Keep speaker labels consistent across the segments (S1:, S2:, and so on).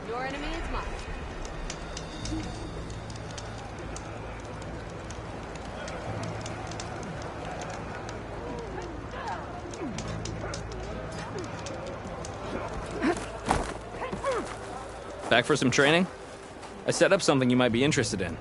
S1: Your enemy is mine.
S2: Back for some training? I set up something you might be interested in.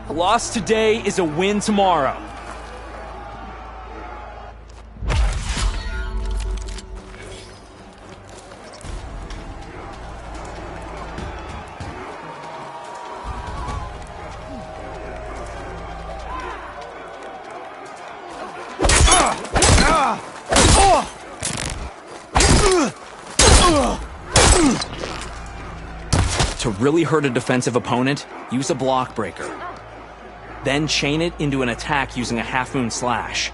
S2: A loss today is a win tomorrow. To really hurt a defensive opponent, use a block breaker. Then chain it into an attack using a half-moon slash.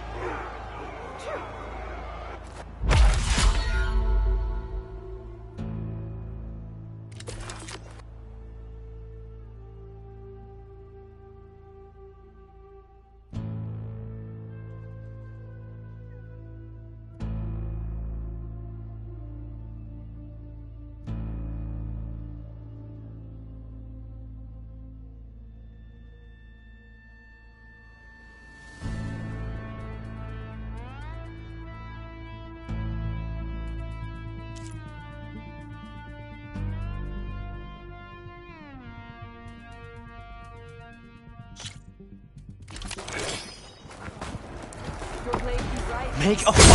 S2: Make a good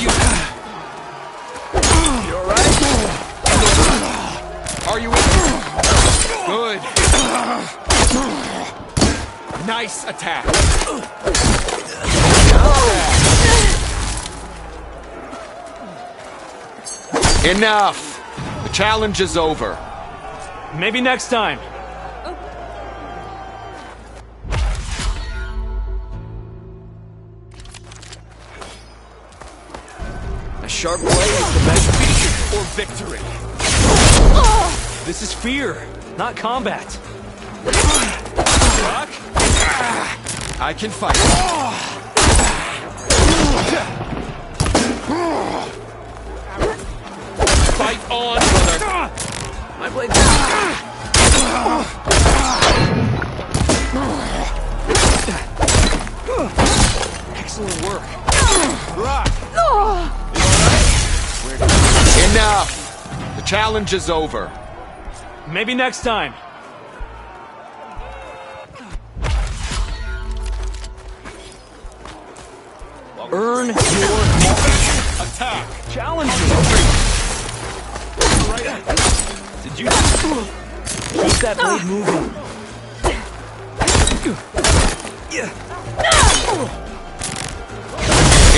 S2: you. You alright? Are you in? Good. Nice attack.
S3: Enough. The challenge is over.
S2: Maybe next time. A sharp blade is the best feature or victory. This is fear, not combat. Rock?
S3: I can fight.
S2: Fight on, brother. My blade. Excellent work.
S3: Rock. Enough. The challenge is over.
S2: Maybe next time. Earn your
S3: Attack.
S2: challenge. Did you keep that blade moving?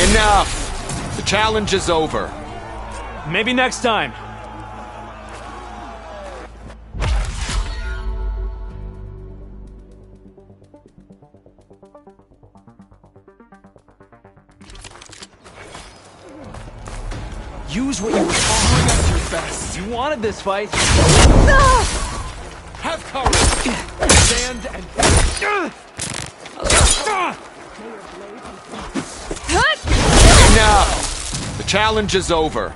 S3: Enough. The challenge is over.
S2: Maybe next time. Use what you were taught.
S3: Bring us your best.
S2: You wanted this fight.
S3: Have courage. Stand and... Enough. The challenge is over.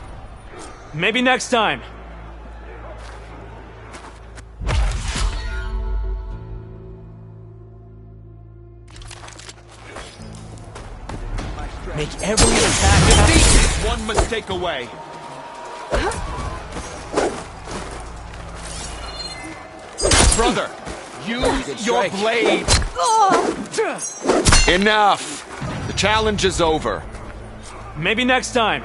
S2: Maybe next time. Make every attack count.
S3: Defeat is one mistake away. Brother, use your
S2: strike.
S3: blade. Enough. The challenge is over.
S2: Maybe next time.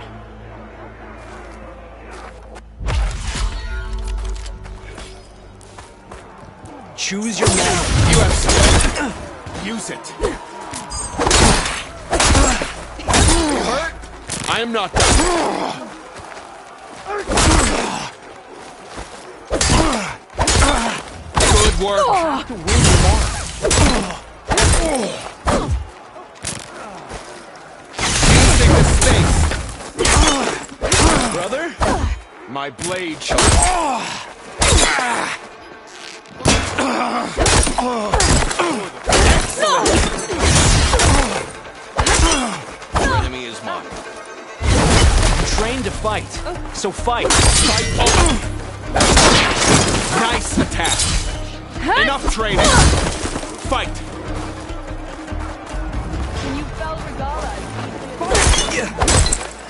S2: Choose your man.
S3: You have strength. Use it. You hurt? I am not done. Good work. Using the space.
S2: Brother?
S3: My blade shall...
S4: Your enemy is mine.
S2: Train to fight. So fight.
S3: Fight over. Nice attack. Enough training. Fight.
S1: Can you spell Regala?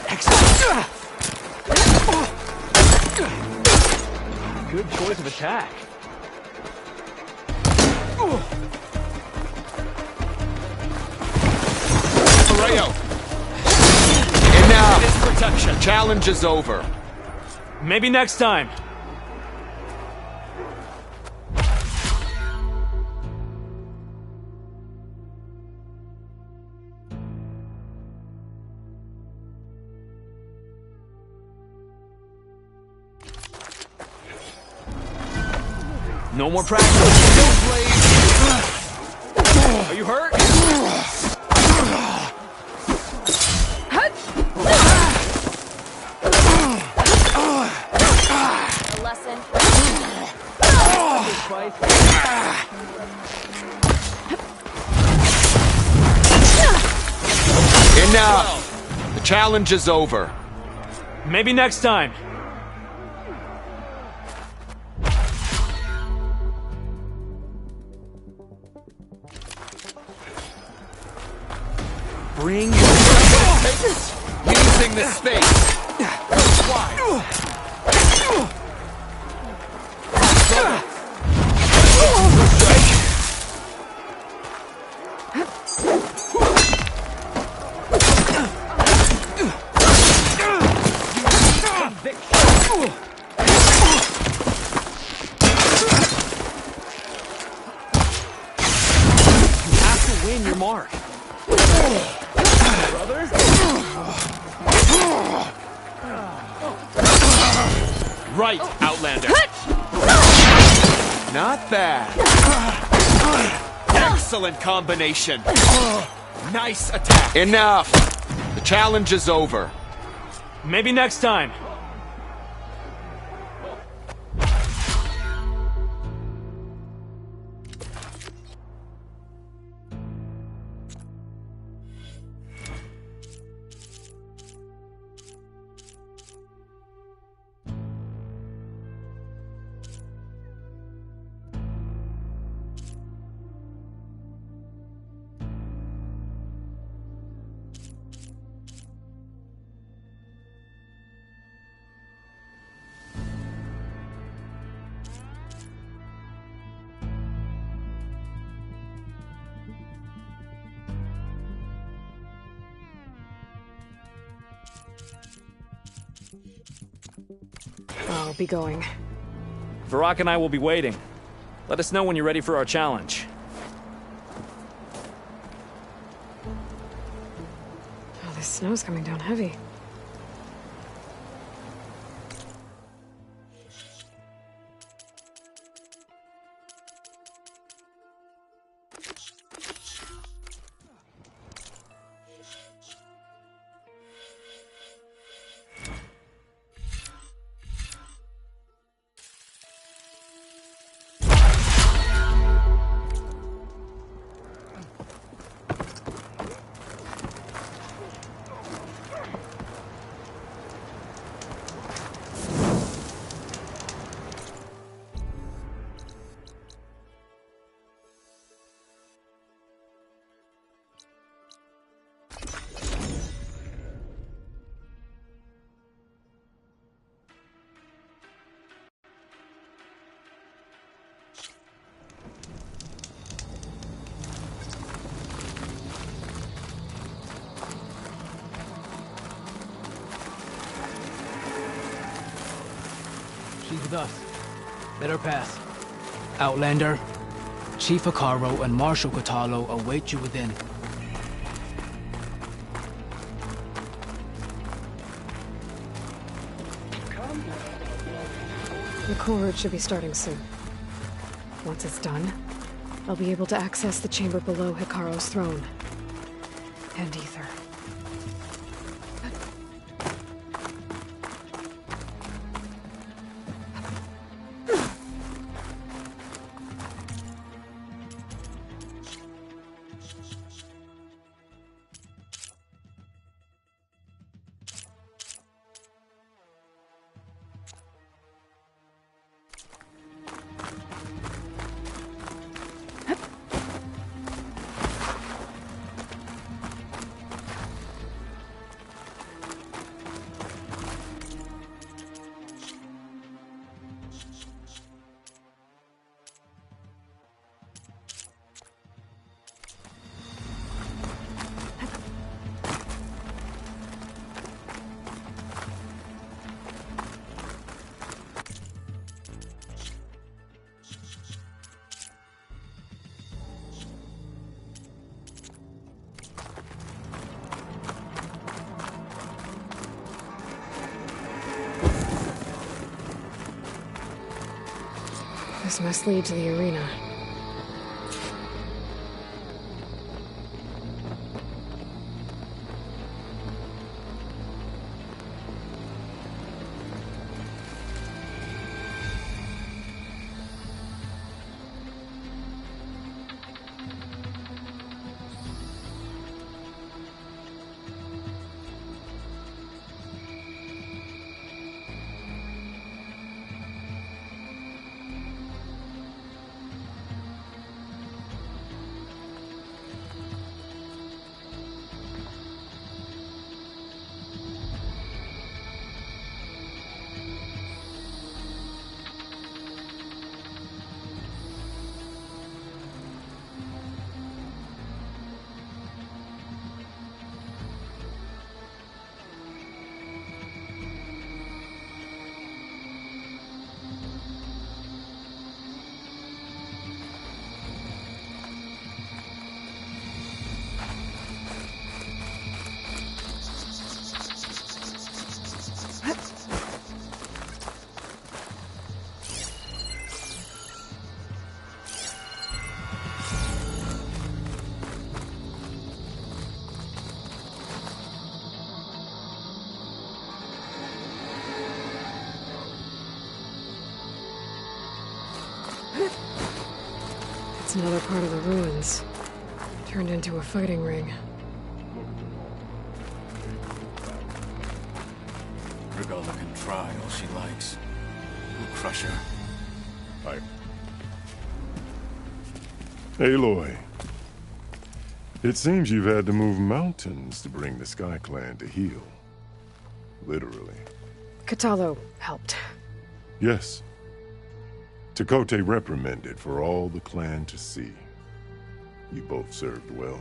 S2: Excellent. Good choice of attack.
S3: Rayo. Enough.
S2: This protection.
S3: Challenge is over.
S2: Maybe next time. No more practice. Are you hurt?
S1: A lesson.
S3: Enough. The challenge is over.
S2: Maybe next time. Bring your
S3: Using the space. Why?
S2: You have to win your mark. Brother?
S3: Right, Outlander. Not bad. Excellent combination. Nice attack. Enough. The challenge is over.
S2: Maybe next time.
S5: I'll be going.
S2: Varrock and I will be waiting. Let us know when you're ready for our challenge.
S5: Oh, this snow's coming down heavy.
S6: us. Let her pass. Outlander, Chief Hekarro and Marshal Kotallo await you within.
S5: The cool route should be starting soon. Once it's done, I'll be able to access the chamber below Hekarro's throne. And Ether. This must lead to the arena. It's another part of the ruins. Turned into a fighting ring.
S4: Regalla can try all she likes. We'll crush her.
S7: Aloy. It seems you've had to move mountains to bring the Sky Clan to heel. Literally.
S5: Kotallo helped.
S7: Yes. Tekote reprimanded for all the clan to see. You both served well.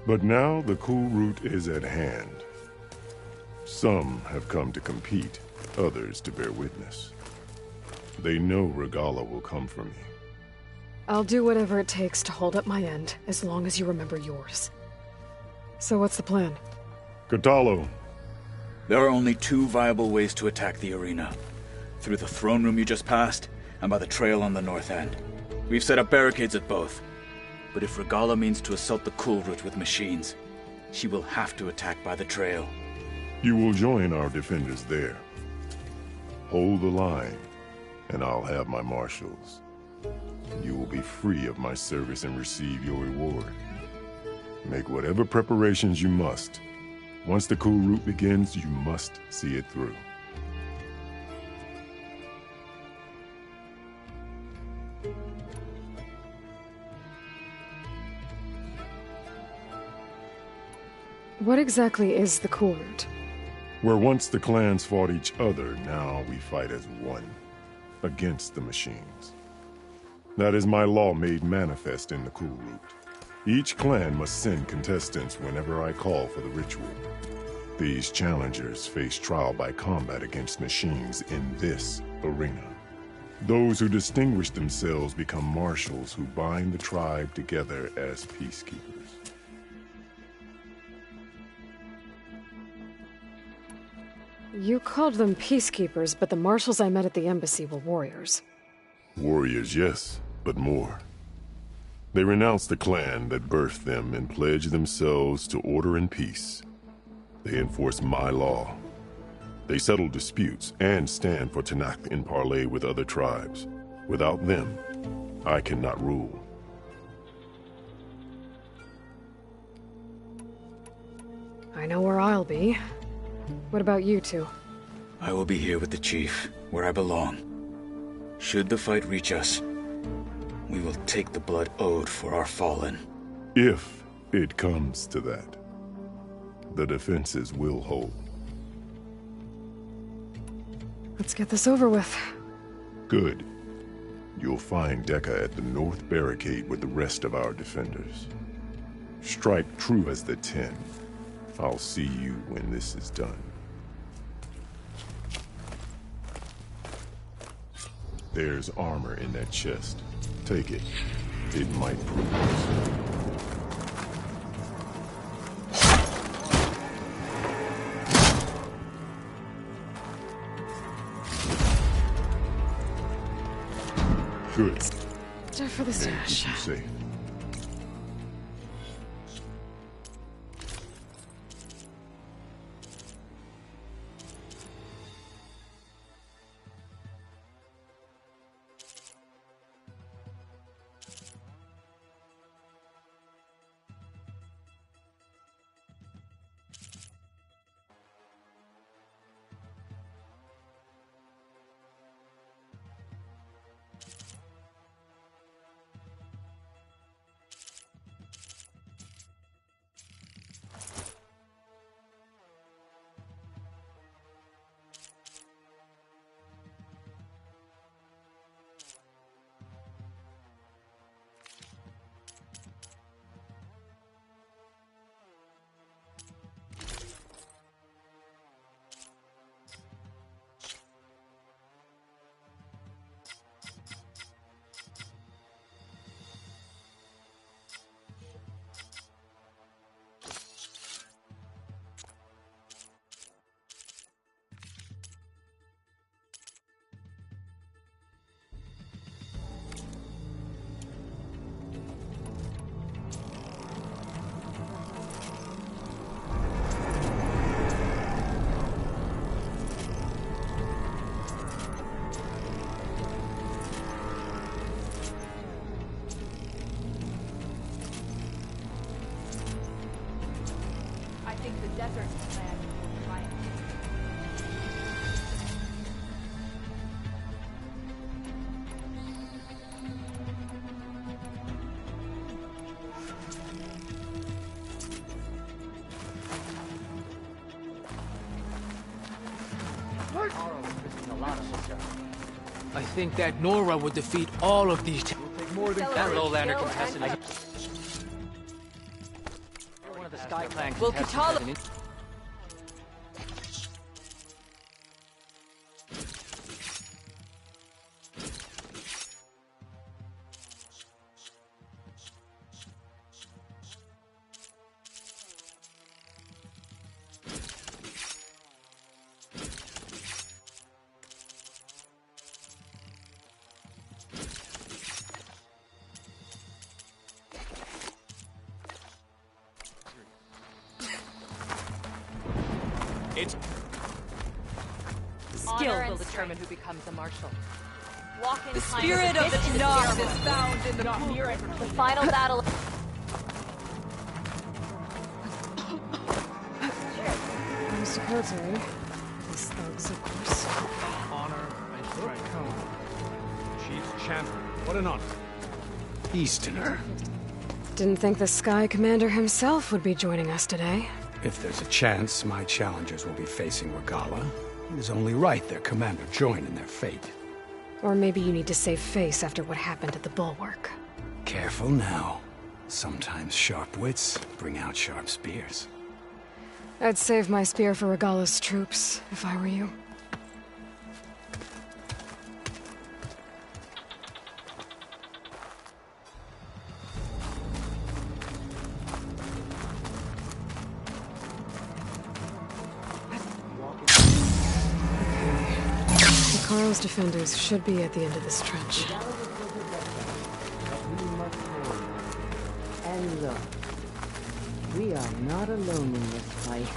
S7: But now the cool route is at hand. Some have come to compete, others to bear witness. They know Regalla will come for me.
S5: I'll do whatever it takes to hold up my end, as long as you remember yours. So what's the plan?
S7: Kotallo.
S8: There are only two viable ways to attack the arena. Through the throne room you just passed, and by the trail on the north end. We've set up barricades at both. But if Regalla means to assault the cool route with machines, she will have to attack by the trail.
S7: You will join our defenders there. Hold the line, and I'll have my marshals. You will be free of my service and receive your reward. Make whatever preparations you must. Once the cool route begins, you must see it through.
S5: What exactly is the cool route?
S7: Where once the clans fought each other, now we fight as one, against the machines. That is my law made manifest in the cool route. Each clan must send contestants whenever I call for the ritual. These challengers face trial by combat against machines in this arena. Those who distinguish themselves become marshals who bind the tribe together as peacekeepers.
S5: You called them peacekeepers, but the marshals I met at the embassy were warriors.
S7: Warriors, yes, but more. They renounce the clan that birthed them and pledge themselves to order and peace. They enforce my law. They settle disputes and stand for Tenakth in parley with other tribes. Without them, I cannot rule.
S5: I know where I'll be. What about you two?
S8: I will be here with the chief, where I belong. Should the fight reach us, we will take the blood owed for our fallen.
S7: If it comes to that, the defenses will hold.
S5: Let's get this over with.
S7: Good. You'll find Dekka at the north barricade with the rest of our defenders. Strike true as the 10. I'll see you when this is done. There's armor in that chest. Take it. It might prove useful. Good.
S5: Time for the stash.
S7: Keep you safe.
S1: I think the desert plan will triumph.
S6: I think that Nora would defeat all of these.
S2: More than
S1: That
S2: Lowlander contested.
S6: One of the Sky Clan
S1: Will
S6: contestants
S1: Katala-
S6: has an
S1: Skill will determine who becomes a marshal.
S9: The spirit of the Tenakth is found in the
S1: The final battle.
S5: Mr. Cote, these thugs, of course.
S2: Honor and strength. Chief Chandler. What an honor.
S4: Easterner.
S5: Didn't think the Sky Commander himself would be joining us today.
S4: If there's a chance my challengers will be facing Regalla, it is only right their commander join in their fate.
S5: Or maybe you need to save face after what happened at the Bulwark.
S4: Careful now. Sometimes sharp wits bring out sharp spears.
S5: I'd save my spear for Regala's troops, if I were you. Hikaro's defenders should be at the end of this trench.
S10: And look, we are not alone in this fight.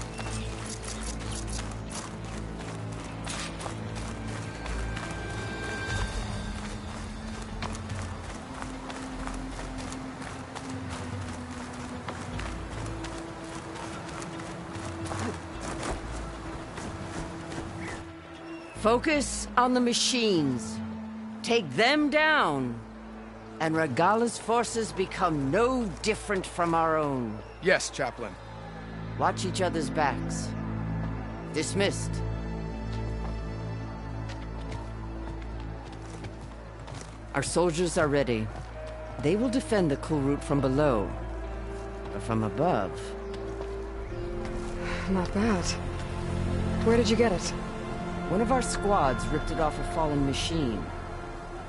S10: Focus on the machines. Take them down. And Regala's forces become no different from our own.
S3: Yes, Chaplain.
S10: Watch each other's backs. Dismissed. Our soldiers are ready. They will defend the Kulrut from below. But from above...
S5: Not bad. Where did you get it?
S10: One of our squads ripped it off a fallen machine.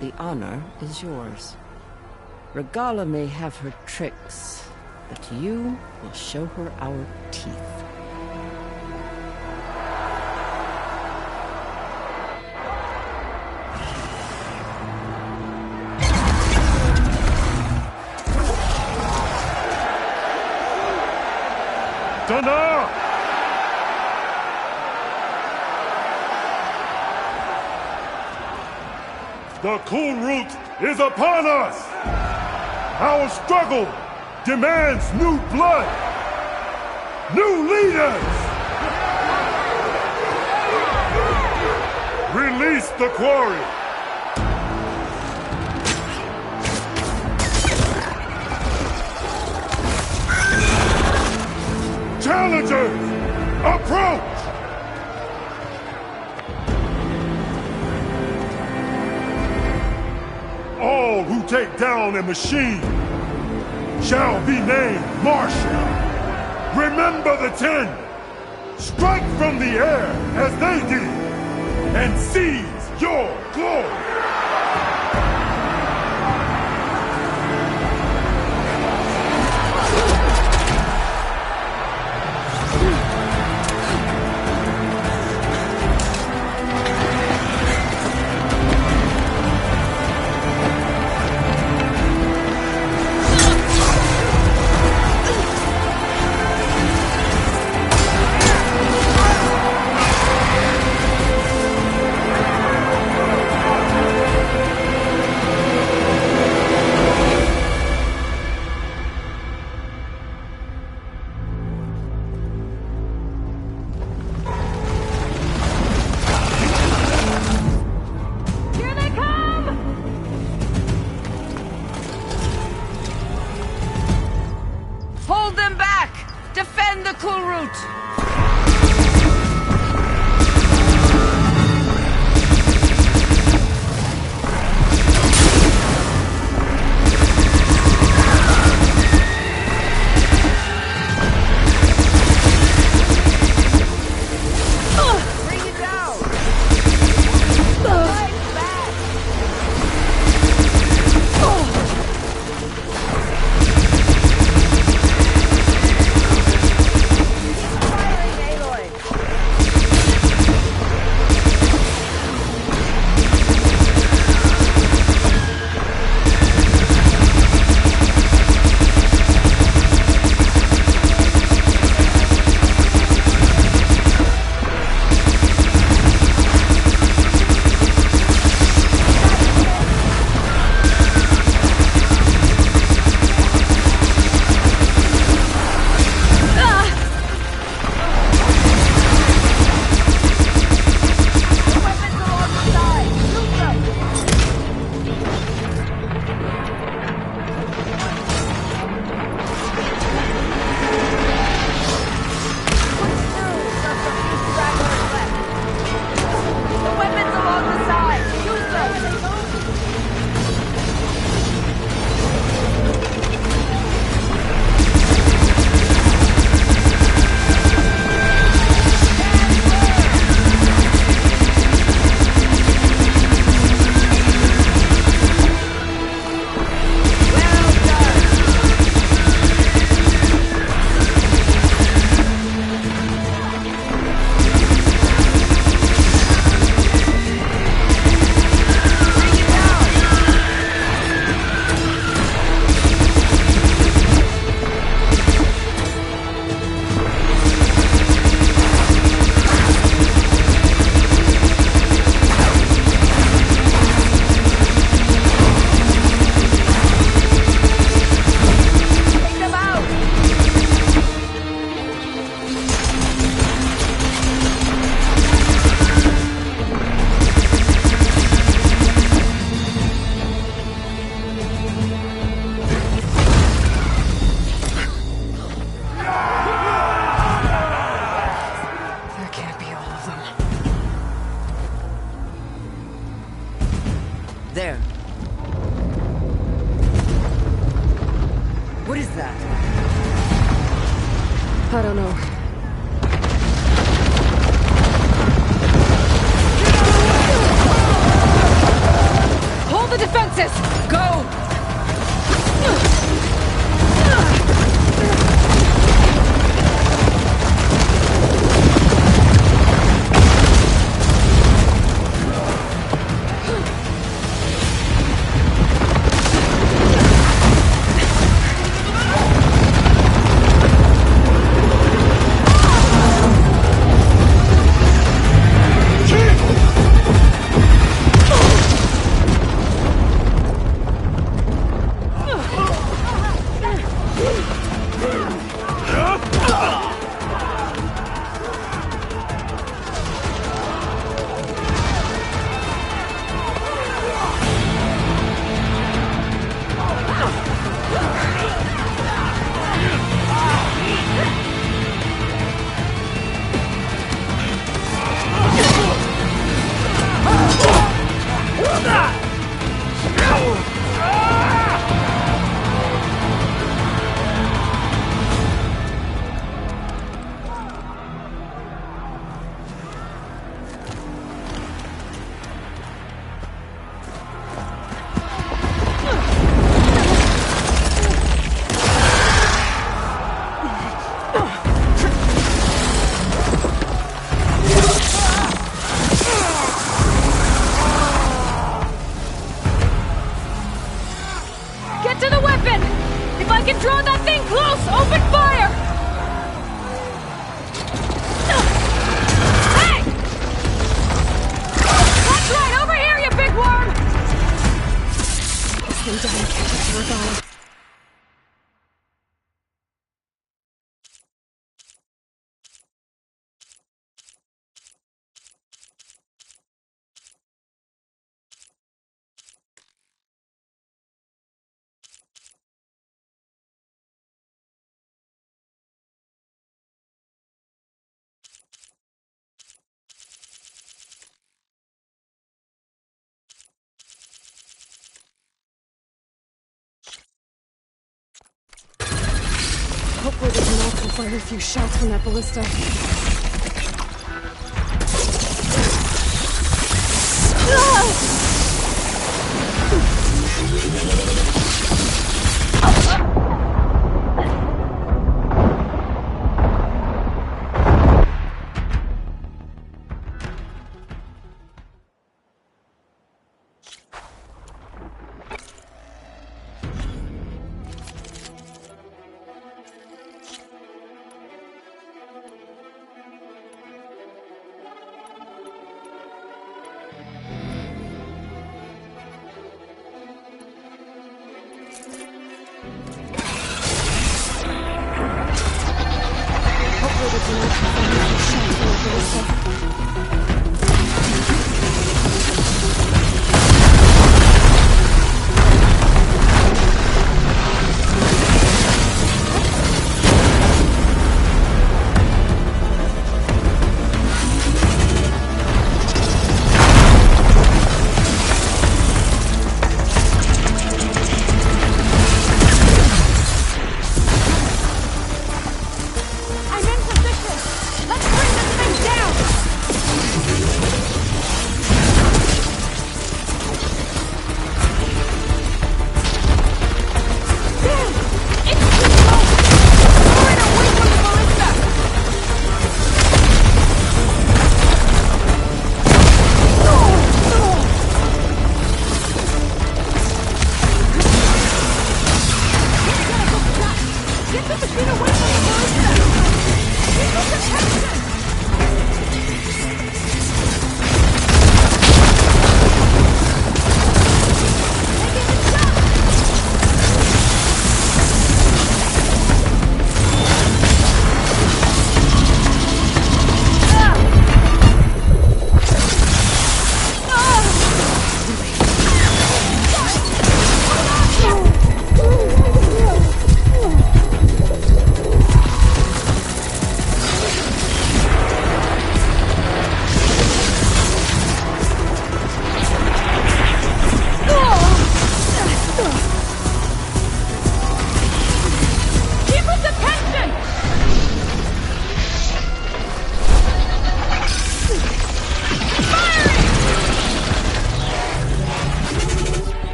S10: The honor is yours. Regala may have her tricks, but you will show her our teeth.
S7: Dana! The Kulrut is upon us! Our struggle demands new blood! New leaders! Release the quarry! Challengers, approach! All who take down a machine shall be named Marshal. Remember the 10. Strike from the air as they did, and seize your glory.
S10: What is that?
S5: I don't know. Hold the defenses!
S10: Go!
S5: Hopefully the Gnomes will fire a few shots from that ballista.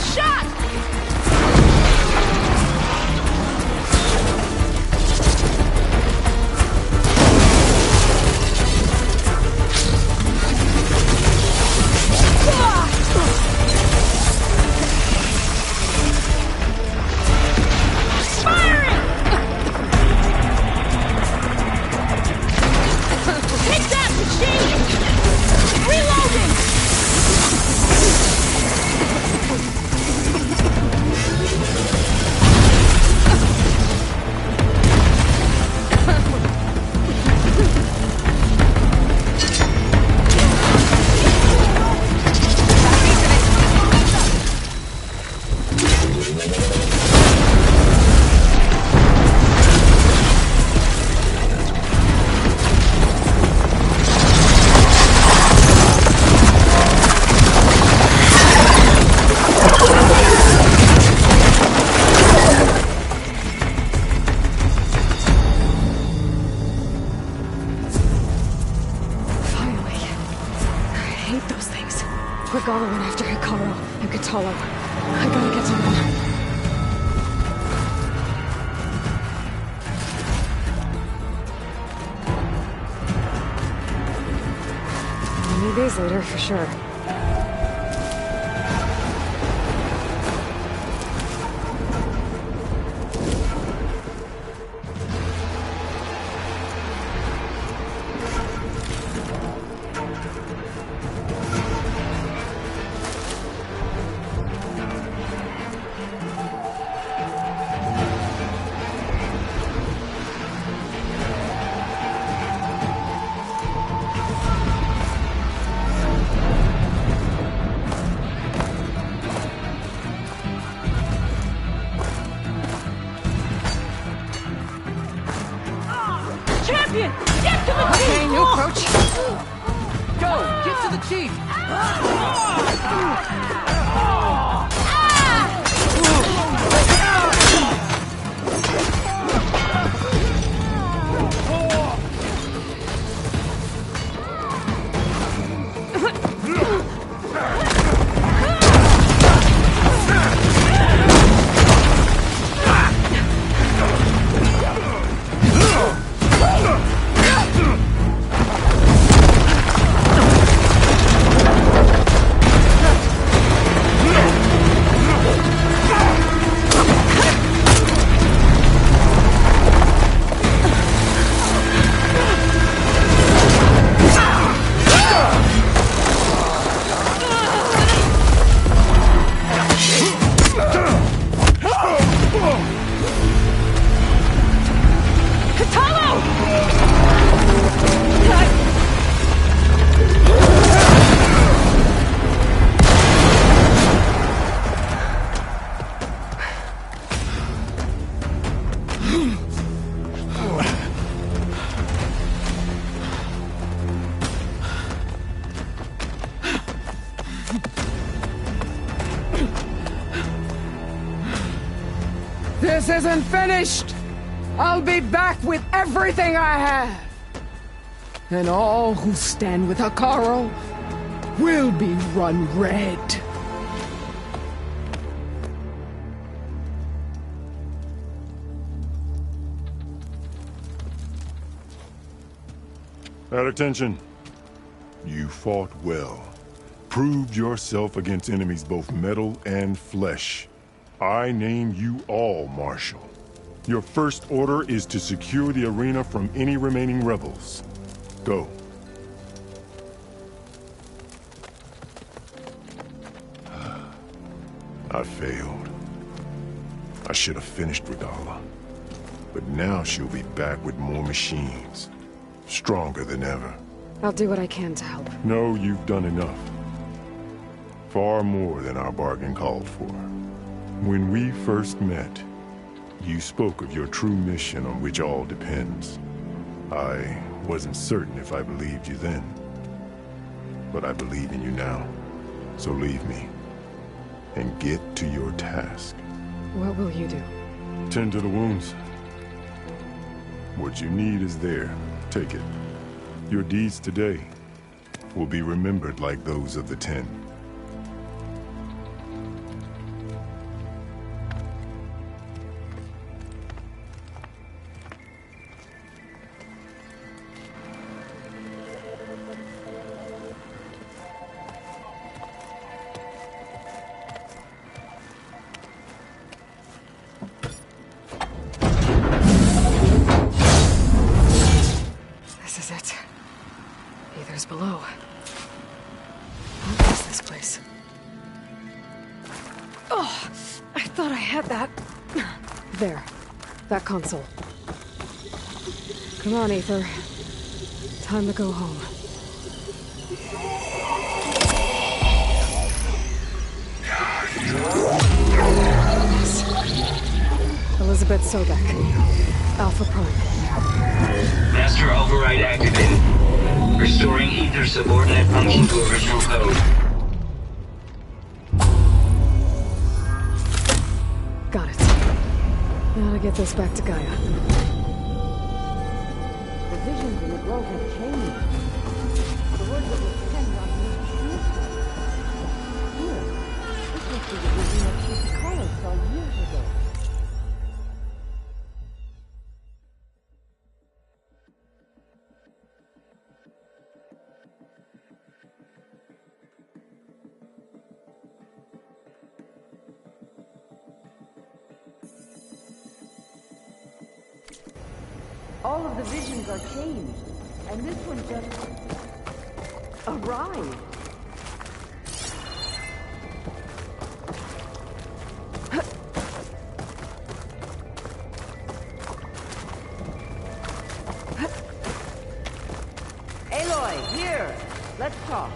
S9: the shot!
S5: Regala went after Hikaru and Kotallo. I gotta get to them. I'll need these later for sure.
S9: Champion! Get to the chief!
S10: Okay, new approach.
S6: Go! Get to the chief!
S10: This isn't finished! I'll be back with everything I have! And all who stand with Hikaru will be run red.
S7: At attention. You fought well. Proved yourself against enemies both metal and flesh. I name you all Marshal. Your first order is to secure the arena from any remaining rebels. Go. I failed. I should have finished Regala. But now she'll be back with more machines. Stronger than ever.
S5: I'll do what I can to help.
S7: No, you've done enough. Far more than our bargain called for. When we first met, you spoke of your true mission on which all depends. I wasn't certain if I believed you then. But I believe in you now. So leave me. And get to your task.
S5: What will you do?
S7: Tend to the wounds. What you need is there. Take it. Your deeds today will be remembered like those of the 10.
S5: Oh, I thought I had that. There. That console. Come on, Aether. Time to go home. Elizabeth Sobek. Alpha Prime.
S11: Master override activated. Restoring Aether subordinate function to original code.
S5: Got it. Now to get this back to Gaia.
S10: The visions in the grove have changed. The words that were penned on these shoes. Here, this must be the vision that Chief Hikaru saw years ago. All of the visions are changed, and this one just arrived. Aloy, here! Let's talk.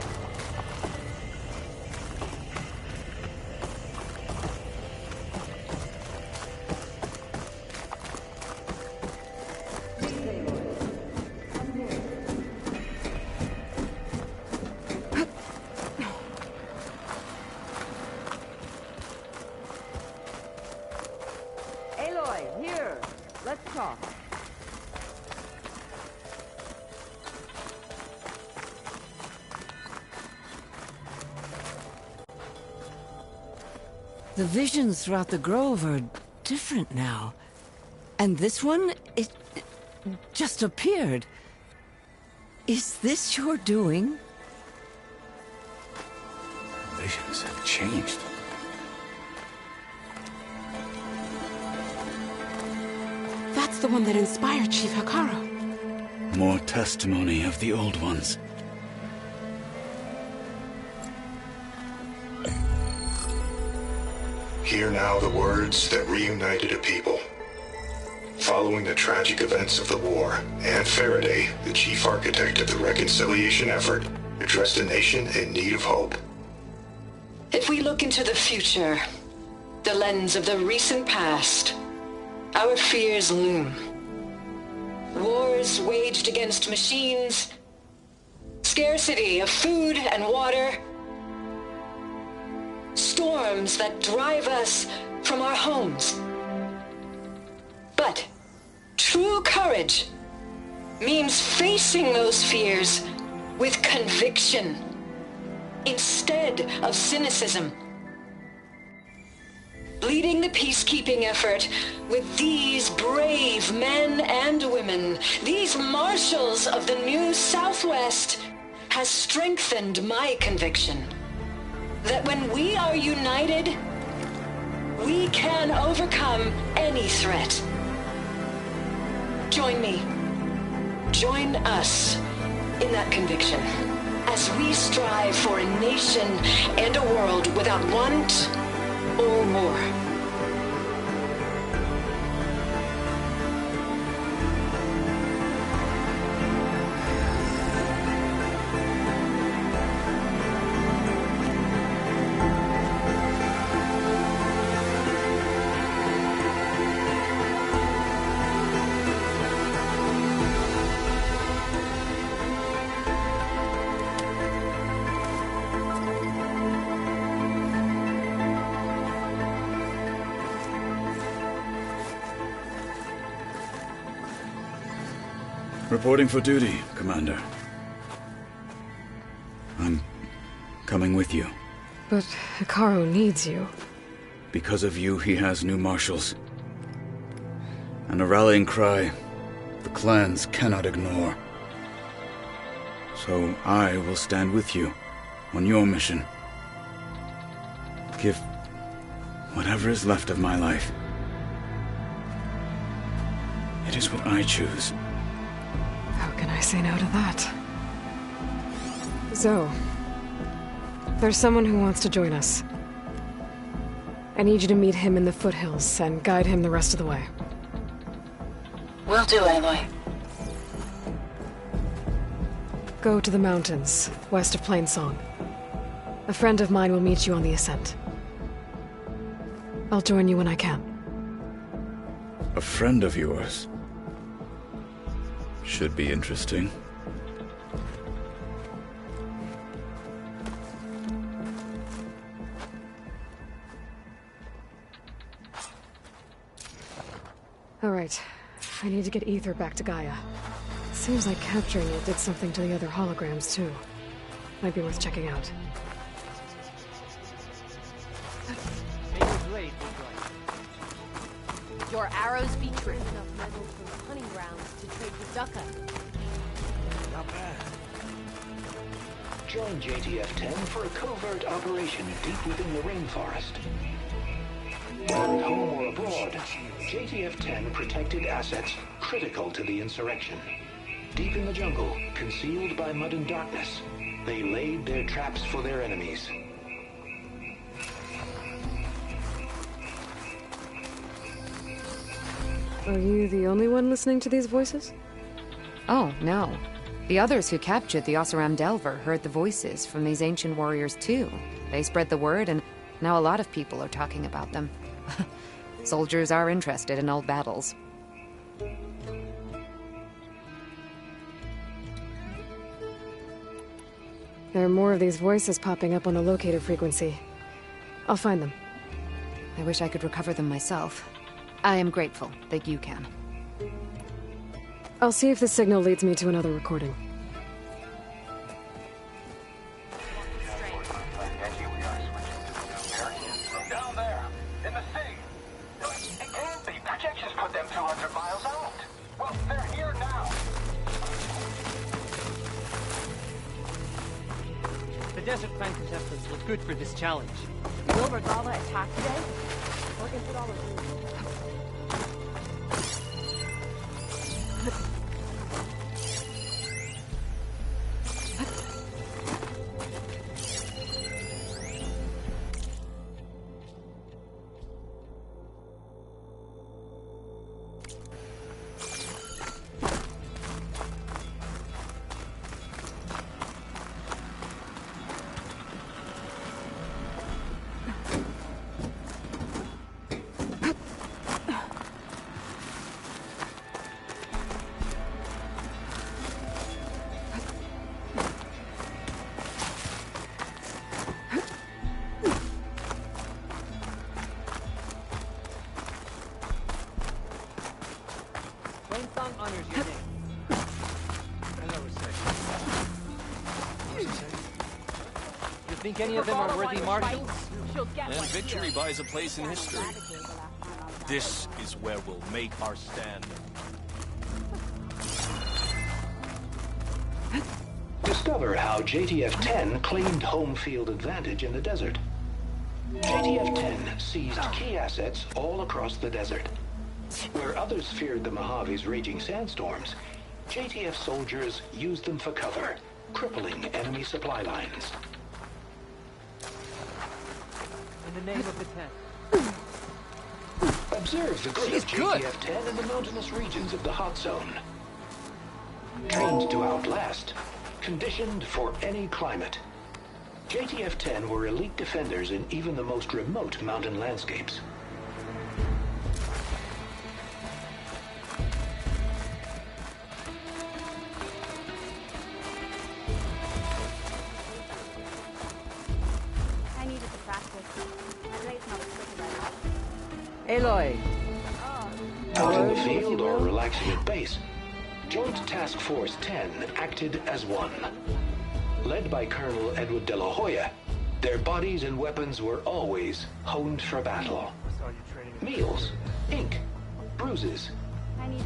S10: Aloy, here! Let's talk. The visions throughout the grove are different now. And this one, it just appeared. Is this your doing?
S4: Visions have changed.
S12: That's the one that inspired Chief Hikaru.
S8: More testimony of the old ones.
S13: Hear now the words that reunited a people. Following the tragic events of the war, Anne Faraday, the chief architect of the reconciliation effort, addressed a nation in need of hope.
S14: If we look into the future, the lens of the recent past, our fears loom. Wars waged against machines, scarcity of food and water, storms that drive us from our homes. But true courage means facing those fears with conviction instead of cynicism. Leading the peacekeeping effort with these brave men and women, these marshals of the new Southwest, has strengthened my conviction that when we are united, we can overcome any threat. Join me. Join us in that conviction as we strive for a nation and a world without want or war.
S8: Reporting for duty, Commander. I'm coming with you.
S5: But Hikaru needs you.
S8: Because of you, he has new marshals. And a rallying cry the clans cannot ignore. So I will stand with you on your mission. Give whatever is left of my life. It is what I choose.
S5: How can I say no to that? Zoe, there's someone who wants to join us. I need you to meet him in the foothills and guide him the rest of the way.
S14: Will do, Aloy.
S5: Go to the mountains, west of Plainsong. A friend of mine will meet you on the ascent. I'll join you when I can.
S8: A friend of yours? Should be interesting.
S5: All right. I need to get Ether back to Gaia. Seems like capturing it did something to the other holograms, too. Might be worth checking out.
S1: Your arrows be true. Enough metals from hunting grounds to trade with Dukkha.
S2: Not bad.
S15: Join JTF-10 for a covert operation deep within the rainforest. Whether at home or abroad, JTF-10 protected assets critical to the insurrection. Deep in the jungle, concealed by mud and darkness, they laid their traps for their enemies.
S5: Are you the only one listening to these voices?
S16: Oh, no. The others who captured the Oseram Delver heard the voices from these ancient warriors too. They spread the word, and now a lot of people are talking about them. Soldiers are interested in old battles.
S5: There are more of these voices popping up on the locator frequency. I'll find them.
S16: I wish I could recover them myself. I am grateful that you can.
S5: I'll see if the signal leads me to another recording.
S15: Down there, in the city. It can't be. Projections put them 200 miles out. Well, they're here now.
S2: The Desert Clan contestants look good for this challenge.
S1: Will Regala attack today? Or is it all a dream?
S2: Plainsong honors your name. Hello, sir. You think any of them are worthy marshals?
S17: Then victory buys a place in history. This is where we'll make our stand.
S15: Discover how JTF-10 claimed home field advantage in the desert. JTF-10 seized key assets all across the desert. Where others feared the Mojave's raging sandstorms, JTF soldiers used them for cover, crippling enemy supply lines.
S2: In the name of the Ten.
S15: Observe the good of JTF-10 in the mountainous regions of the Hot Zone. Trained to outlast, conditioned for any climate. JTF-10 were elite defenders in even the most remote mountain landscapes.
S1: I needed to practice. My blade's not as quick as I like.
S10: Aloy.
S15: Out in the field or relaxing at base, Joint Task Force 10 acted as one. Led by Colonel Edward De La Hoya, their bodies and weapons were always honed for battle. Meals, ink, bruises.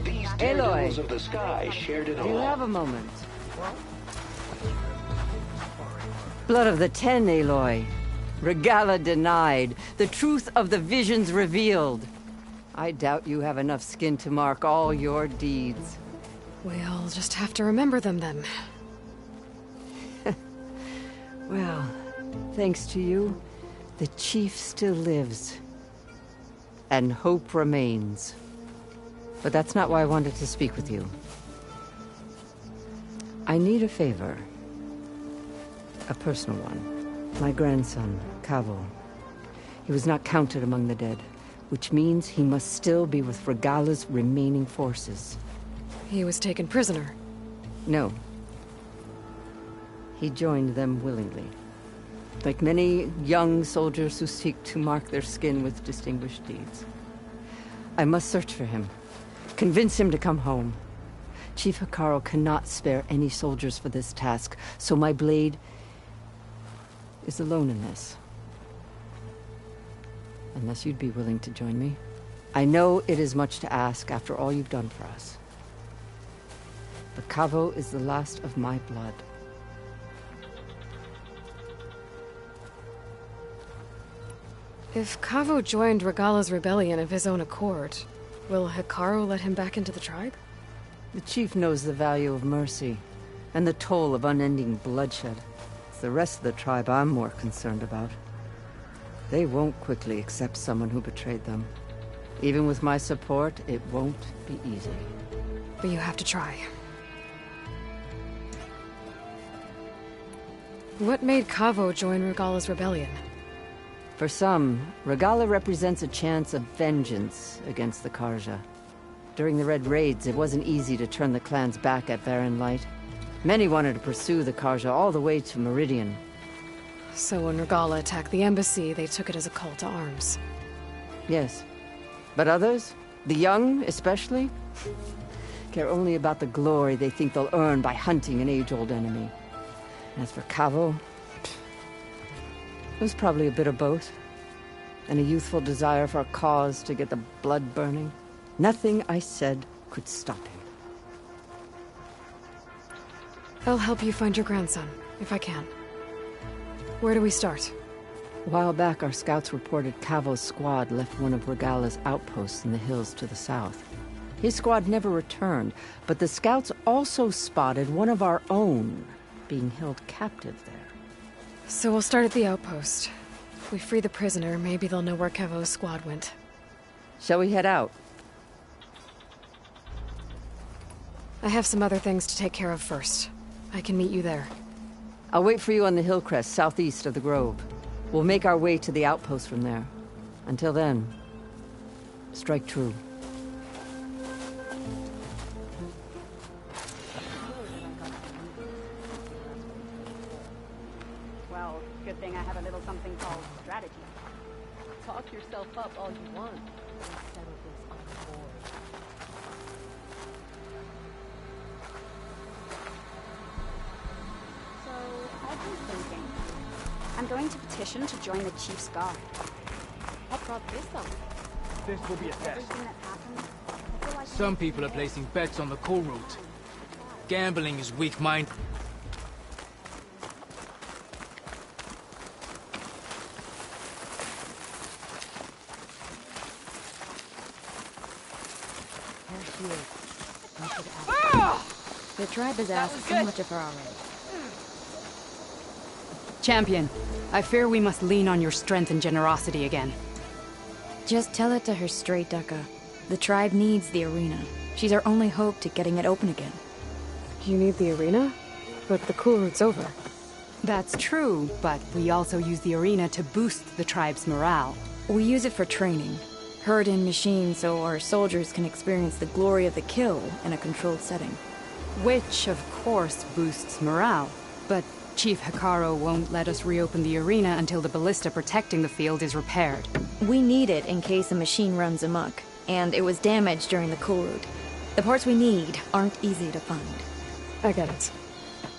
S15: These daredevils of the sky shared it all.
S10: Do you have a moment? Blood of the Ten, Aloy. Regala denied. The truth of the visions revealed. I doubt you have enough skin to mark all your deeds.
S5: We'll just have to remember them then.
S10: Well, thanks to you, the Chief still lives. and hope remains. But that's not why I wanted to speak with you. I need a favor. A personal one. My grandson, Kavo. He was not counted among the dead, which means he must still be with Regalla's remaining forces.
S5: He was taken prisoner.
S10: No. He joined them willingly. Like many young soldiers who seek to mark their skin with distinguished deeds. I must search for him. Convince him to come home. Chief Hekarro cannot spare any soldiers for this task, so my blade is alone in this. Unless you'd be willing to join me. I know it is much to ask after all you've done for us. But Kavo is the last of my blood.
S5: If Kavo joined Regalla's rebellion of his own accord, will Hekarro let him back into the tribe?
S10: The chief knows the value of mercy, and the toll of unending bloodshed. It's the rest of the tribe I'm more concerned about. They won't quickly accept someone who betrayed them. Even with my support, it won't be easy.
S5: But you have to try. What made Kavo join Regalla's rebellion?
S10: For some, Regalla represents a chance of vengeance against the Carja. During the Red Raids, it wasn't easy to turn the clans back at Barren Light. Many wanted to pursue the Carja all the way to Meridian.
S5: So when Regalla attacked the embassy, they took it as a call to arms.
S10: Yes. But others, the young especially, care only about the glory they think they'll earn by hunting an age-old enemy. As for Kavo, it was probably a bit of both. And a youthful desire for a cause to get the blood burning. Nothing I said could stop him.
S5: I'll help you find your grandson, if I can. Where do we start?
S10: A while back, our scouts reported Kavo's squad left one of Regalla's outposts in the hills to the south. His squad never returned, but the scouts also spotted one of our own being held captive there.
S5: So we'll start at the outpost. If we free the prisoner, maybe they'll know where Kavo's squad went.
S10: Shall we head out?
S5: I have some other things to take care of first. I can meet you there.
S10: I'll wait for you on the hill crest southeast of the grove. We'll make our way to the outpost from there. Until then, strike true.
S18: Well, good thing I have a little something called strategy. Talk yourself up all you want. Let's settle this on the board. So, I've been thinking. I'm going to petition to join the Chief's Guard.
S1: What brought this up?
S6: This will be a test.
S18: Everything that happened, I feel like
S6: Some people are placing bets on the coal route. Gambling is weak-minded.
S19: The tribe has asked so much of her already. Champion, I fear we must lean on your strength and generosity again.
S20: Just tell it to her straight, Ducka. The tribe needs the arena. She's our only hope to getting it open again.
S5: You need the arena? But the cool route's over.
S19: That's true, but we also use the arena to boost the tribe's morale.
S20: We use it for training. Herd in machines so our soldiers can experience the glory of the kill in a controlled setting.
S19: Which, of course, boosts morale. But Chief Hekarro won't let us reopen the arena until the ballista protecting the field is repaired.
S20: We need it in case a machine runs amok, and it was damaged during the cool route. The parts we need aren't easy to find.
S5: I get it.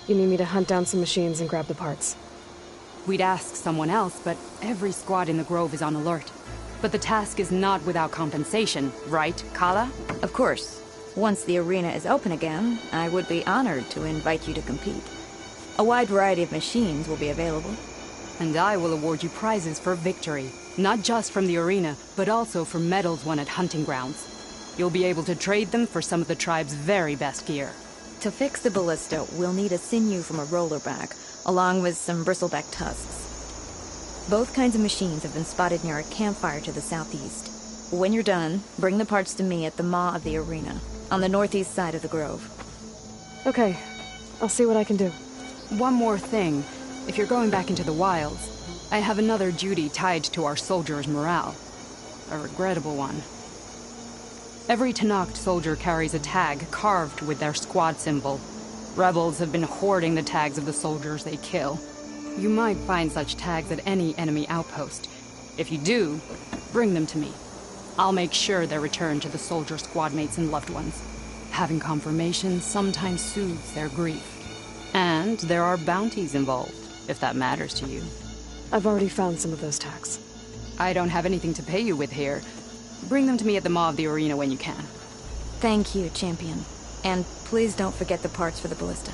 S5: You need me to hunt down some machines and grab the parts.
S19: We'd ask someone else, but every squad in the Grove is on alert. But the task is not without compensation, right, Kala?
S20: Of course. Once the arena is open again, I would be honored to invite you to compete. A wide variety of machines will be available.
S19: And I will award you prizes for victory. Not just from the arena, but also for medals won at hunting grounds. You'll be able to trade them for some of the tribe's very best gear.
S20: To fix the ballista, we'll need a sinew from a rollerback, along with some bristleback tusks. Both kinds of machines have been spotted near a campfire to the southeast. When you're done, bring the parts to me at the maw of the arena, on the northeast side of the grove.
S5: Okay. I'll see what I can do.
S19: One more thing. If you're going back into the wilds, I have another duty tied to our soldiers' morale. A regrettable one. Every Tenakth soldier carries a tag carved with their squad symbol. Rebels have been hoarding the tags of the soldiers they kill. You might find such tags at any enemy outpost. If you do, bring them to me. I'll make sure they're returned to the soldier squad mates and loved ones. Having confirmation sometimes soothes their grief. And there are bounties involved, if that matters to you.
S5: I've already found some of those tags.
S19: I don't have anything to pay you with here. Bring them to me at the maw of the arena when you can.
S20: Thank you, Champion. And please don't forget the parts for the ballista.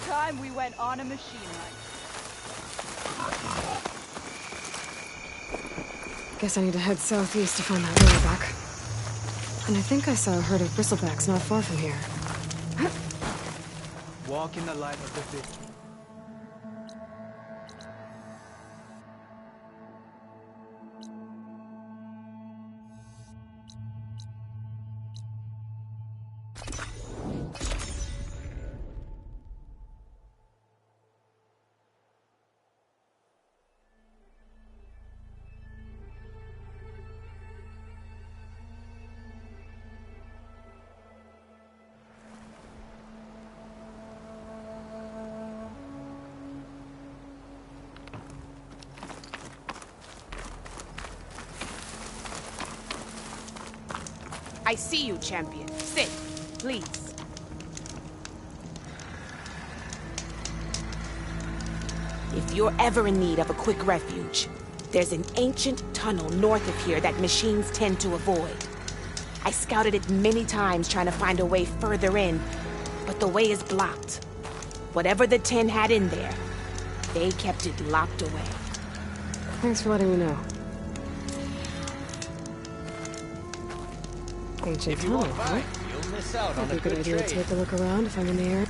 S9: Time we went on a machine run.
S5: Guess I need to head southeast to find that Wheelerback. And I think I saw a herd of bristlebacks not far from here.
S6: Walk in the light of the victory.
S12: I see you, Champion. Sit, please. If you're ever in need of a quick refuge, there's an ancient tunnel north of here that machines tend to avoid. I scouted it many times trying to find a way further in, but the way is blocked. Whatever the 10 had in there, they kept it locked away.
S5: Thanks for letting me know. Ancient
S17: If you
S5: tunnel,
S17: walk by,
S5: huh?
S17: you'll miss out on
S5: Might be
S17: a
S5: a good idea to
S17: trade.
S5: take a look around if I'm in the area.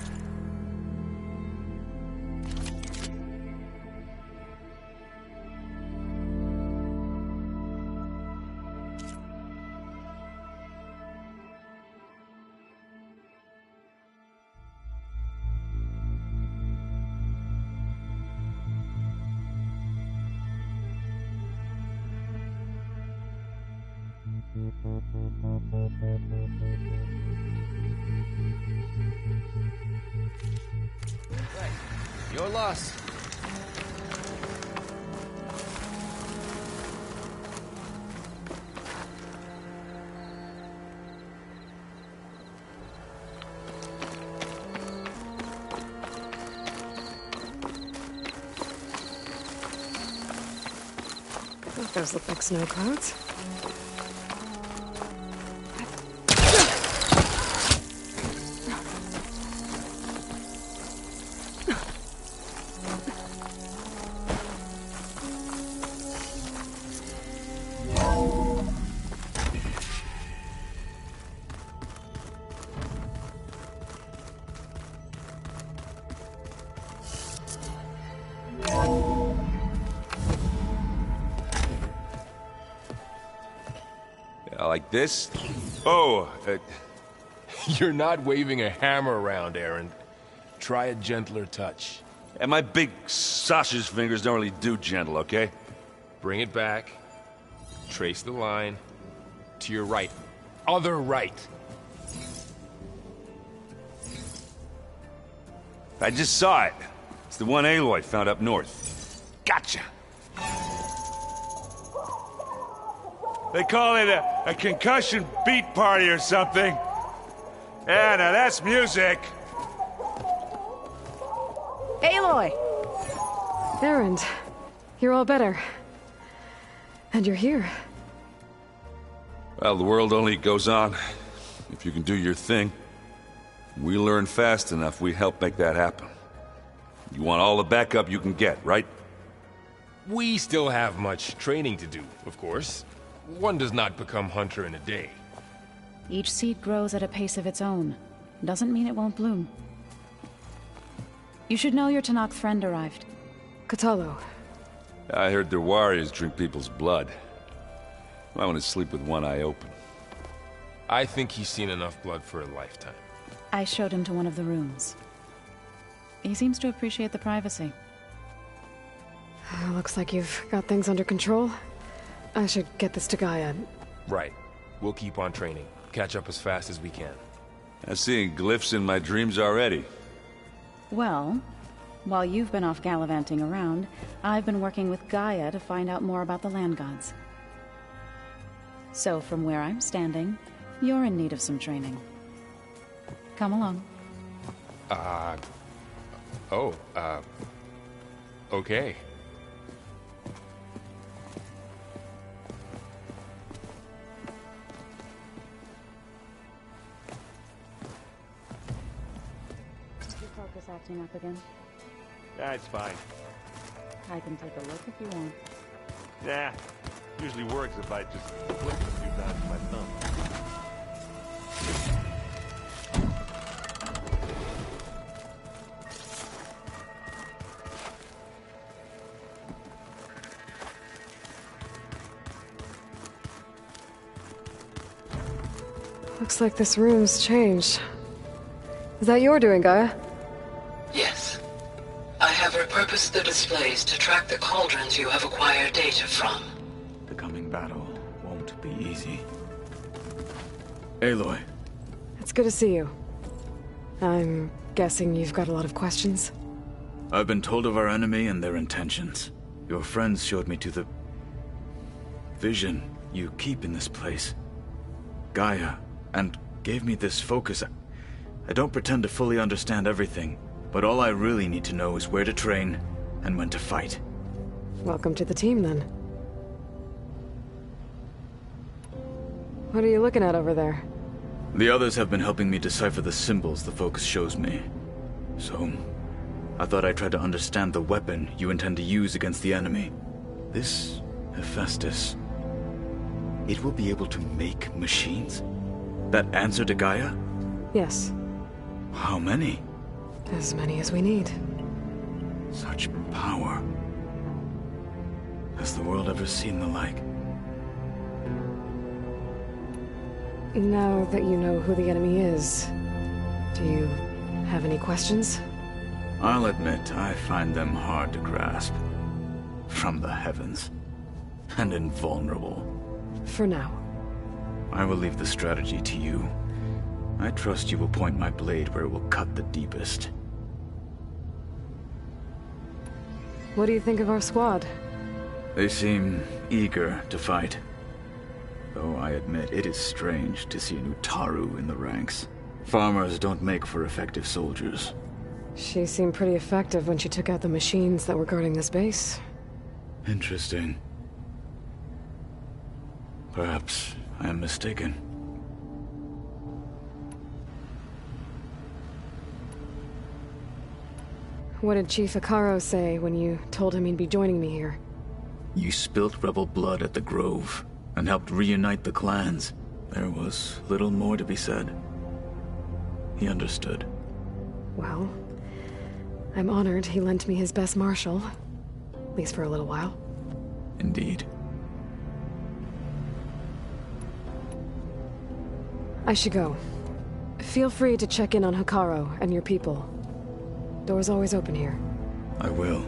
S17: Your loss.
S5: Those look like snow clouds.
S21: Like this? Oh, you're not waving a hammer around, Aaron. Try a gentler touch.
S3: And my big sausage fingers don't really do gentle, okay?
S21: Bring it back. Trace the line. To your right. Other right.
S3: I just saw it. It's the one Aloy found up north. Gotcha! They call it a concussion beat party or something. Yeah, now that's music.
S5: Aloy! Erend, you're all better. And you're here.
S3: Well, the world only goes on if you can do your thing. We learn fast enough, we help make that happen. You want all the backup you can get, right?
S21: We still have much training to do, of course. One does not become hunter in a day.
S22: Each seed grows at a pace of its own. Doesn't mean it won't bloom. You should know your Tenakth friend arrived.
S5: Kotallo.
S3: I heard their warriors drink people's blood. I want to sleep with one eye open.
S21: I think he's seen enough blood for a lifetime.
S22: I showed him to one of the rooms. He seems to appreciate the privacy.
S5: Looks like you've got things under control. I should get this to Gaia.
S21: Right. We'll keep on training. Catch up as fast as we can.
S3: I'm seeing glyphs in my dreams already.
S22: Well, while you've been off gallivanting around, I've been working with Gaia to find out more about the land gods. So from where I'm standing, you're in need of some training. Come along.
S21: Okay.
S22: Is your focus acting up again?
S17: That's fine.
S22: I can take a look if you want.
S17: Nah, usually works if I just flick it a few times with my thumb.
S5: Looks like this room's changed. Is that your doing, Gaia?
S7: Yes. I have repurposed the displays to track the cauldrons you have acquired data from.
S8: The coming battle won't be easy. Aloy.
S5: It's good to see you. I'm guessing you've got a lot of questions?
S8: I've been told of our enemy and their intentions. Your friends showed me to the vision you keep in this place. Gaia, and gave me this focus. I don't pretend to fully understand everything, but all I really need to know is where to train and when to fight.
S5: Welcome to the team, then. What are you looking at over there?
S8: The others have been helping me decipher the symbols the focus shows me. So, I thought I'd try to understand the weapon you intend to use against the enemy. This Hephaestus, it will be able to make machines? That answer to Gaia?
S5: Yes.
S8: How many?
S5: As many as we need.
S8: Such power. Has the world ever seen the like?
S5: Now that you know who the enemy is, do you have any questions?
S8: I'll admit, I find them hard to grasp. From the heavens. And invulnerable.
S5: For now.
S8: I will leave the strategy to you. I trust you will point my blade where it will cut the deepest.
S5: What do you think of our squad?
S8: They seem eager to fight. Though I admit it is strange to see an Utaru in the ranks. Farmers don't make for effective soldiers.
S5: She seemed pretty effective when she took out the machines that were guarding this base.
S8: Interesting. Perhaps I am mistaken.
S5: What did Chief Hekarro say when you told him he'd be joining me here?
S8: You spilt rebel blood at the Grove, and helped reunite the clans. There was little more to be said. He understood.
S5: Well, I'm honored he lent me his best marshal. At least for a little while.
S8: Indeed.
S5: I should go. Feel free to check in on Hekarro and your people. Door's always open here.
S8: I will.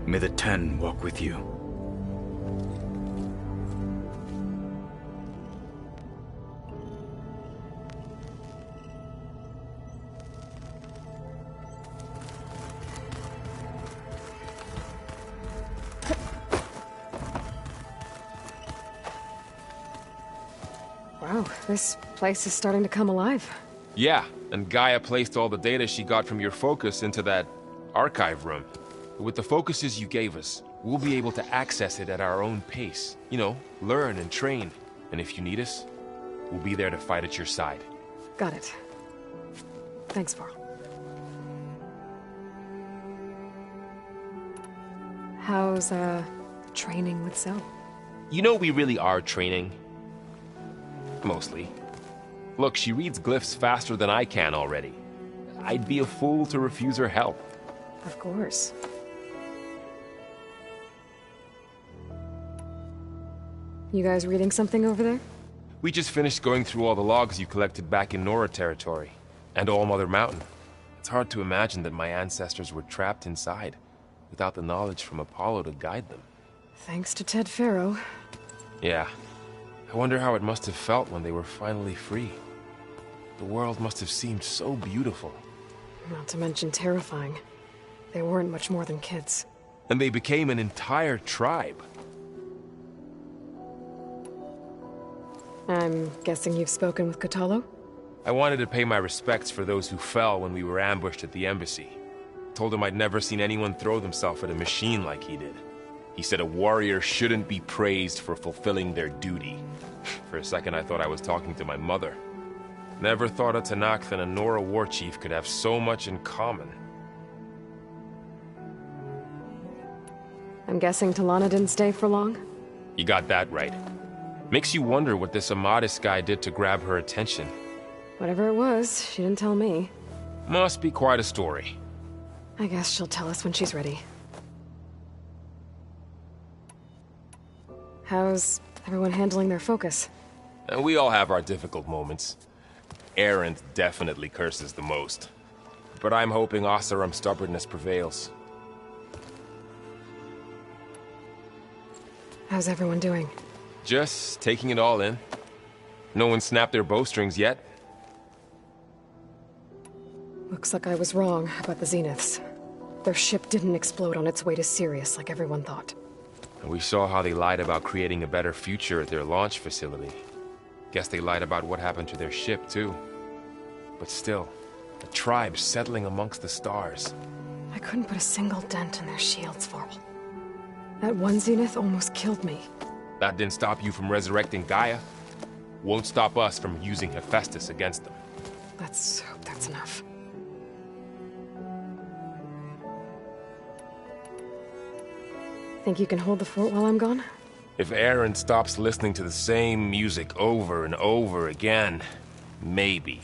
S8: May the Ten walk with you.
S5: Wow, this place is starting to come alive.
S21: Yeah, and Gaia placed all the data she got from your focus into that archive room. With the focuses you gave us, we'll be able to access it at our own pace. You know, learn and train. And if you need us, we'll be there to fight at your side.
S5: Got it. Thanks, Varl. How's, training with Zoe?
S21: You know we really are training. Mostly. Look, she reads glyphs faster than I can already. I'd be a fool to refuse her help.
S5: Of course. You guys reading something over there?
S21: We just finished going through all the logs you collected back in Nora territory, and All Mother Mountain. It's hard to imagine that my ancestors were trapped inside, without the knowledge from Apollo to guide them.
S5: Thanks to Ted Faro.
S21: Yeah. I wonder how it must have felt when they were finally free. The world must have seemed so beautiful.
S5: Not to mention terrifying. They weren't much more than kids.
S21: And they became an entire tribe.
S5: I'm guessing you've spoken with Kotallo?
S21: I wanted to pay my respects for those who fell when we were ambushed at the embassy. Told him I'd never seen anyone throw themselves at a machine like he did. He said a warrior shouldn't be praised for fulfilling their duty. For a second I thought I was talking to my mother. Never thought a Tenakth and a Nora war chief could have so much in common.
S5: I'm guessing Talana didn't stay for long?
S21: You got that right. Makes you wonder what this Amadis guy did to grab her attention.
S5: Whatever it was, she didn't tell me.
S21: Must be quite a story.
S5: I guess she'll tell us when she's ready. How's everyone handling their focus?
S21: And we all have our difficult moments. Erend definitely curses the most. But I'm hoping Oseram's stubbornness prevails.
S5: How's everyone doing?
S21: Just taking it all in. No one snapped their bowstrings yet.
S5: Looks like I was wrong about the Zeniths. Their ship didn't explode on its way to Sirius like everyone thought.
S21: And we saw how they lied about creating a better future at their launch facility. Guess they lied about what happened to their ship, too. But still, a tribe settling amongst the stars.
S5: I couldn't put a single dent in their shields, Varl. That one Zenith almost killed me.
S21: That didn't stop you from resurrecting Gaia. Won't stop us from using Hephaestus against them.
S5: Let's hope that's enough. Think you can hold the fort while I'm gone?
S21: If Erend stops listening to the same music over and over again, maybe.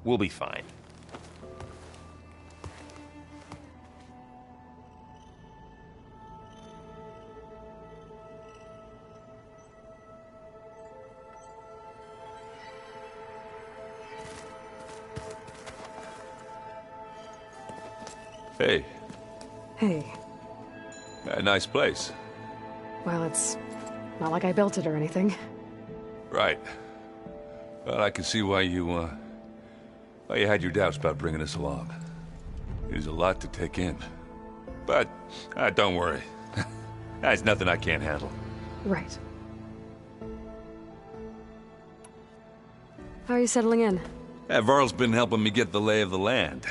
S21: We'll be fine.
S3: Hey.
S5: Hey.
S3: A nice place.
S5: Well, it's not like I built it or anything.
S3: Right. Well, I can see why you had your doubts about bringing us along. It is a lot to take in. But, don't worry. That's nothing I can't handle.
S5: Right. How are you settling in?
S3: Varl's been helping me get the lay of the land,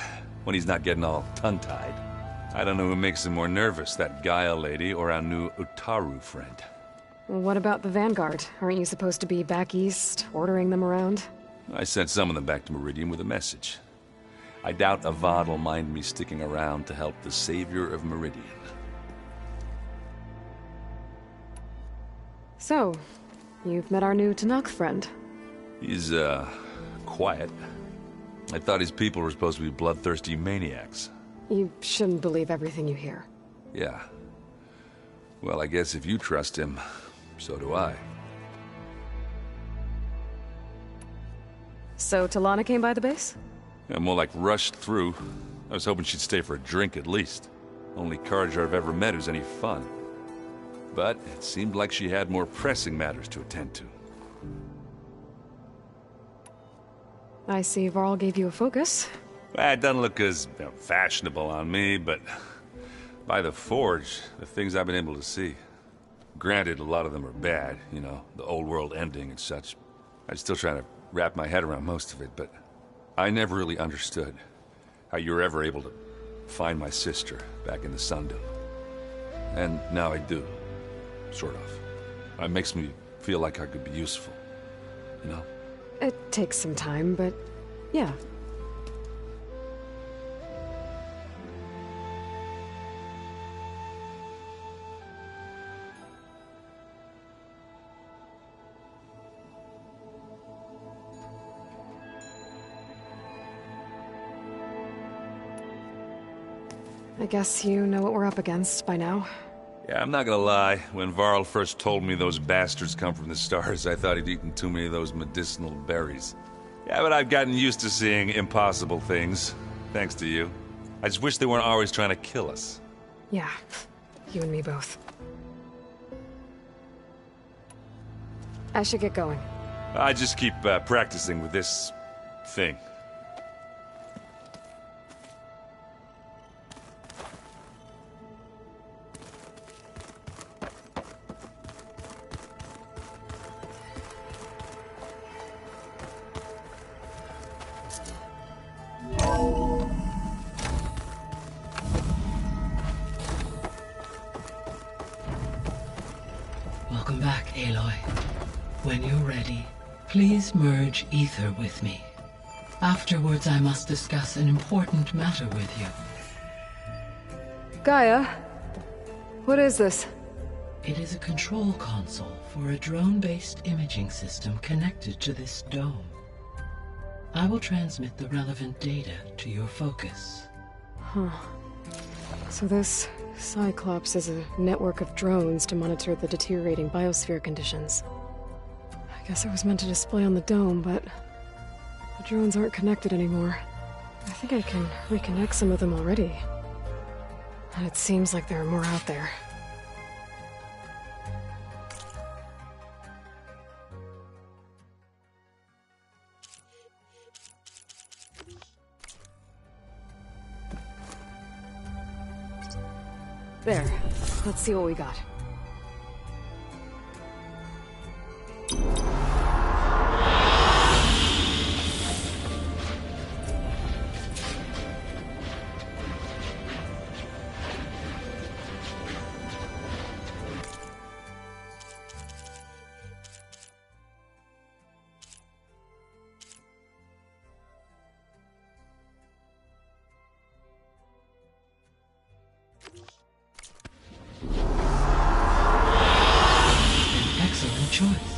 S3: when he's not getting all tongue-tied. I don't know who makes him more nervous, that Gaia lady or our new Utaru friend.
S5: Well, what about the Vanguard? Aren't you supposed to be back east, ordering them around?
S3: I sent some of them back to Meridian with a message. I doubt Avad will mind me sticking around to help the savior of Meridian.
S5: So, you've met our new Tenakth friend.
S3: He's, quiet. I thought his people were supposed to be bloodthirsty maniacs.
S5: You shouldn't believe everything you hear.
S3: Yeah. Well, I guess if you trust him, so do I.
S5: So Talana came by the base?
S3: Yeah, more like rushed through. I was hoping she'd stay for a drink at least. Only Carja I've ever met who's any fun. But it seemed like she had more pressing matters to attend to.
S5: I see Varl gave you a focus.
S3: Well, it doesn't look as fashionable on me, but by the Forge, the things I've been able to see. Granted, a lot of them are bad, you know, the old world ending and such. I'm still trying to wrap my head around most of it, but I never really understood how you were ever able to find my sister back in the Sundom. And now I do, sort of. It makes me feel like I could be useful, you know?
S5: It takes some time, but yeah. I guess you know what we're up against by now.
S3: Yeah, I'm not gonna lie. When Varl first told me those bastards come from the stars, I thought he'd eaten too many of those medicinal berries. Yeah, but I've gotten used to seeing impossible things, thanks to you. I just wish they weren't always trying to kill us.
S5: Yeah, you and me both. I should get going.
S3: I just keep practicing with this thing.
S7: Welcome back, Aloy. When you're ready, please merge ether with me. Afterwards, I must discuss an important matter with you.
S5: Gaia? What is this?
S7: It is a control console for a drone-based imaging system connected to this dome. I will transmit the relevant data to your focus.
S5: Huh. So this Cyclops is a network of drones to monitor the deteriorating biosphere conditions. I guess it was meant to display on the dome, but the drones aren't connected anymore. I think I can reconnect some of them already. And it seems like there are more out there. There. Let's see what we got.
S7: Excellent choice.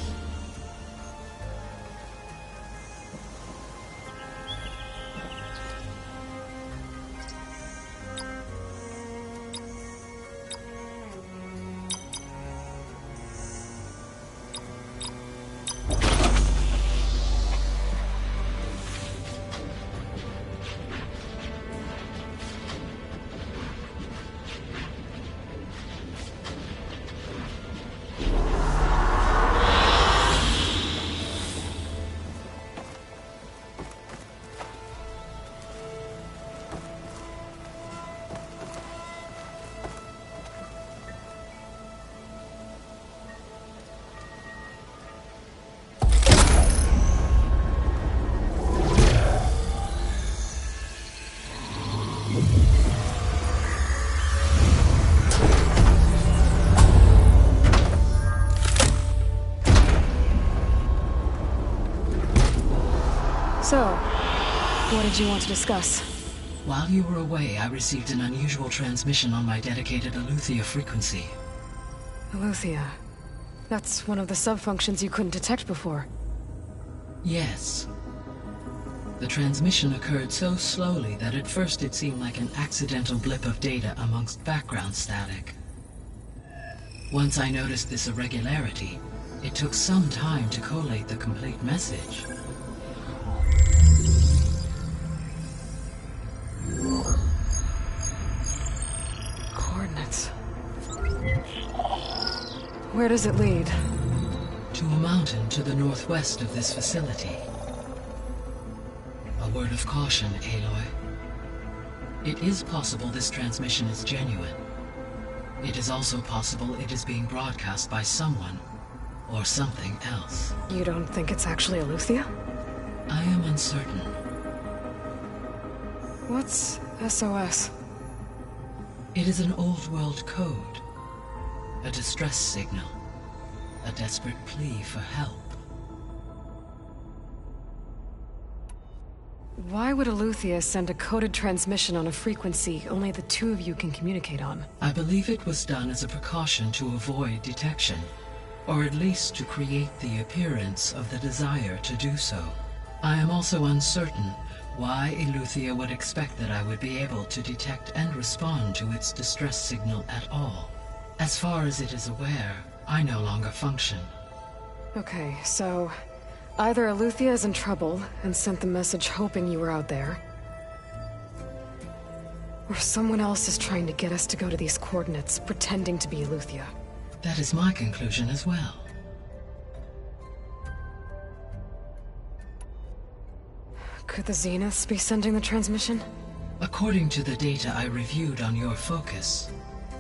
S7: So, what did you want to discuss? While you were away, I received an unusual transmission on my dedicated Eleuthia frequency.
S5: Eleuthia. That's one of the sub-functions you couldn't detect before.
S7: Yes. The transmission occurred so slowly that at first it seemed like an accidental blip of data amongst background static. Once I noticed this irregularity, it took some time to collate the complete message.
S5: Coordinates. Where does it lead?
S7: To a mountain to the northwest of this facility. A word of caution, Aloy. It is possible this transmission is genuine. It is also possible it is being broadcast by someone or something else.
S5: You don't think it's actually Eleuthia?
S7: I am uncertain.
S5: What's SOS?
S7: It is an old world code. A distress signal. A desperate plea for help.
S5: Why would Eleuthia send a coded transmission on a frequency only the two of you can communicate on?
S7: I believe it was done as a precaution to avoid detection, or at least to create the appearance of the desire to do so. I am also uncertain why Eleuthia would expect that I would be able to detect and respond to its distress signal at all. As far as it is aware, I no longer function.
S5: Okay, so either Eleuthia is in trouble and sent the message hoping you were out there, or someone else is trying to get us to go to these coordinates, pretending to be Eleuthia.
S7: That is my conclusion as well.
S5: Could the Zeniths be sending the transmission?
S7: According to the data I reviewed on your focus,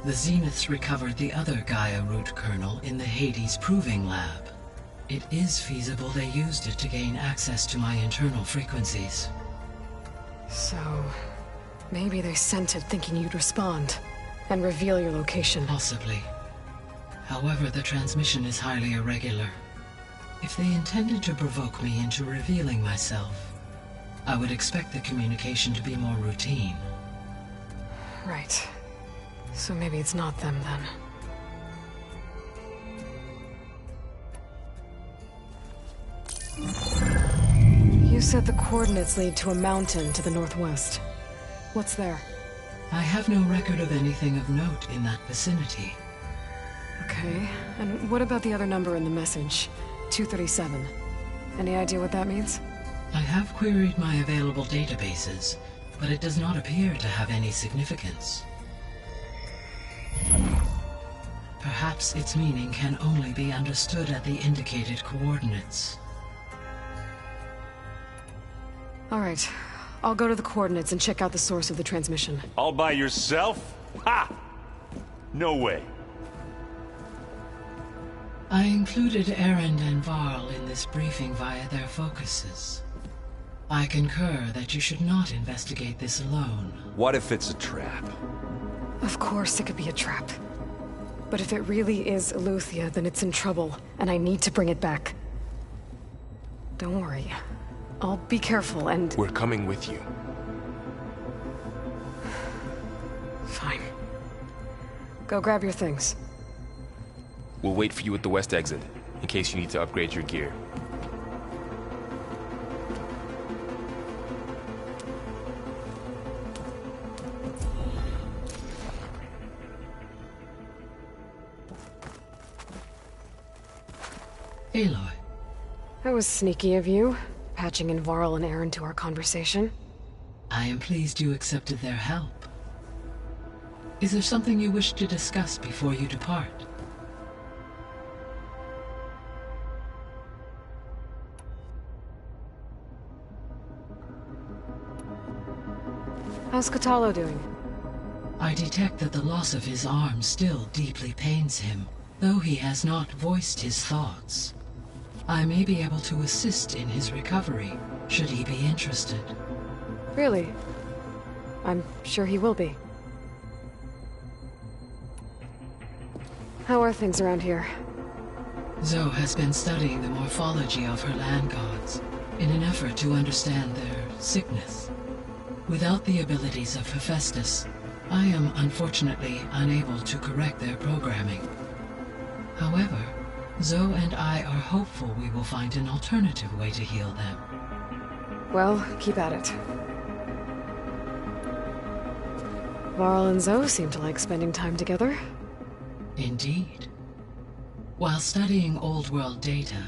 S7: the Zeniths recovered the other Gaia root kernel in the Hades Proving Lab. It is feasible they used it to gain access to my internal frequencies.
S5: So, maybe they sent it thinking you'd respond and reveal your location.
S7: Possibly. However, the transmission is highly irregular. If they intended to provoke me into revealing myself, I would expect the communication to be more routine.
S5: Right. So maybe it's not them then. You said the coordinates lead to a mountain to the northwest. What's there?
S7: I have no record of anything of note in that vicinity.
S5: Okay, and what about the other number in the message? 237. Any idea what that means?
S7: I have queried my available databases, but it does not appear to have any significance. Perhaps its meaning can only be understood at the indicated coordinates.
S5: All right, I'll go to the coordinates and check out the source of the transmission.
S4: All by yourself? Ha! No way.
S7: I included Erend and Varl in this briefing via their focuses. I concur that you should not investigate this alone.
S2: What if it's a trap?
S5: Of course it could be a trap. But if it really is Eleuthia, then it's in trouble, and I need to bring it back. Don't worry. I'll be careful and...
S21: We're coming with you.
S5: Fine. Go grab your things.
S21: We'll wait for you at the west exit, in case you need to upgrade your gear.
S7: Aloy.
S5: That was sneaky of you, patching in Varl and Erend to our conversation.
S7: I am pleased you accepted their help. Is there something you wish to discuss before you depart?
S5: How's Kotallo doing?
S7: I detect that the loss of his arm still deeply pains him, though he has not voiced his thoughts. I may be able to assist in his recovery, should he be interested.
S5: Really? I'm sure he will be. How are things around here?
S7: Zoe has been studying the morphology of her land gods in an effort to understand their sickness. Without the abilities of Hephaestus, I am unfortunately unable to correct their programming. However, Zoe and I are hopeful we will find an alternative way to heal them.
S5: Well, keep at it. Varl and Zoe seem to like spending time together.
S7: Indeed. While studying Old World data,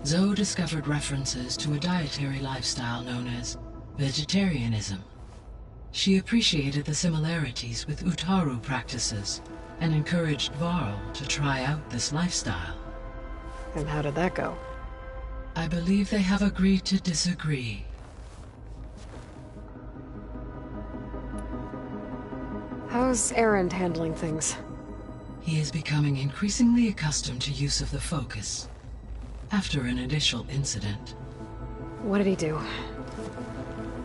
S7: Zoe discovered references to a dietary lifestyle known as vegetarianism. She appreciated the similarities with Utaru practices and encouraged Varl to try out this lifestyle.
S5: And how did that go?
S7: I believe they have agreed to disagree.
S5: How's Erend handling things?
S7: He is becoming increasingly accustomed to use of the focus, after an initial incident.
S5: What did he do?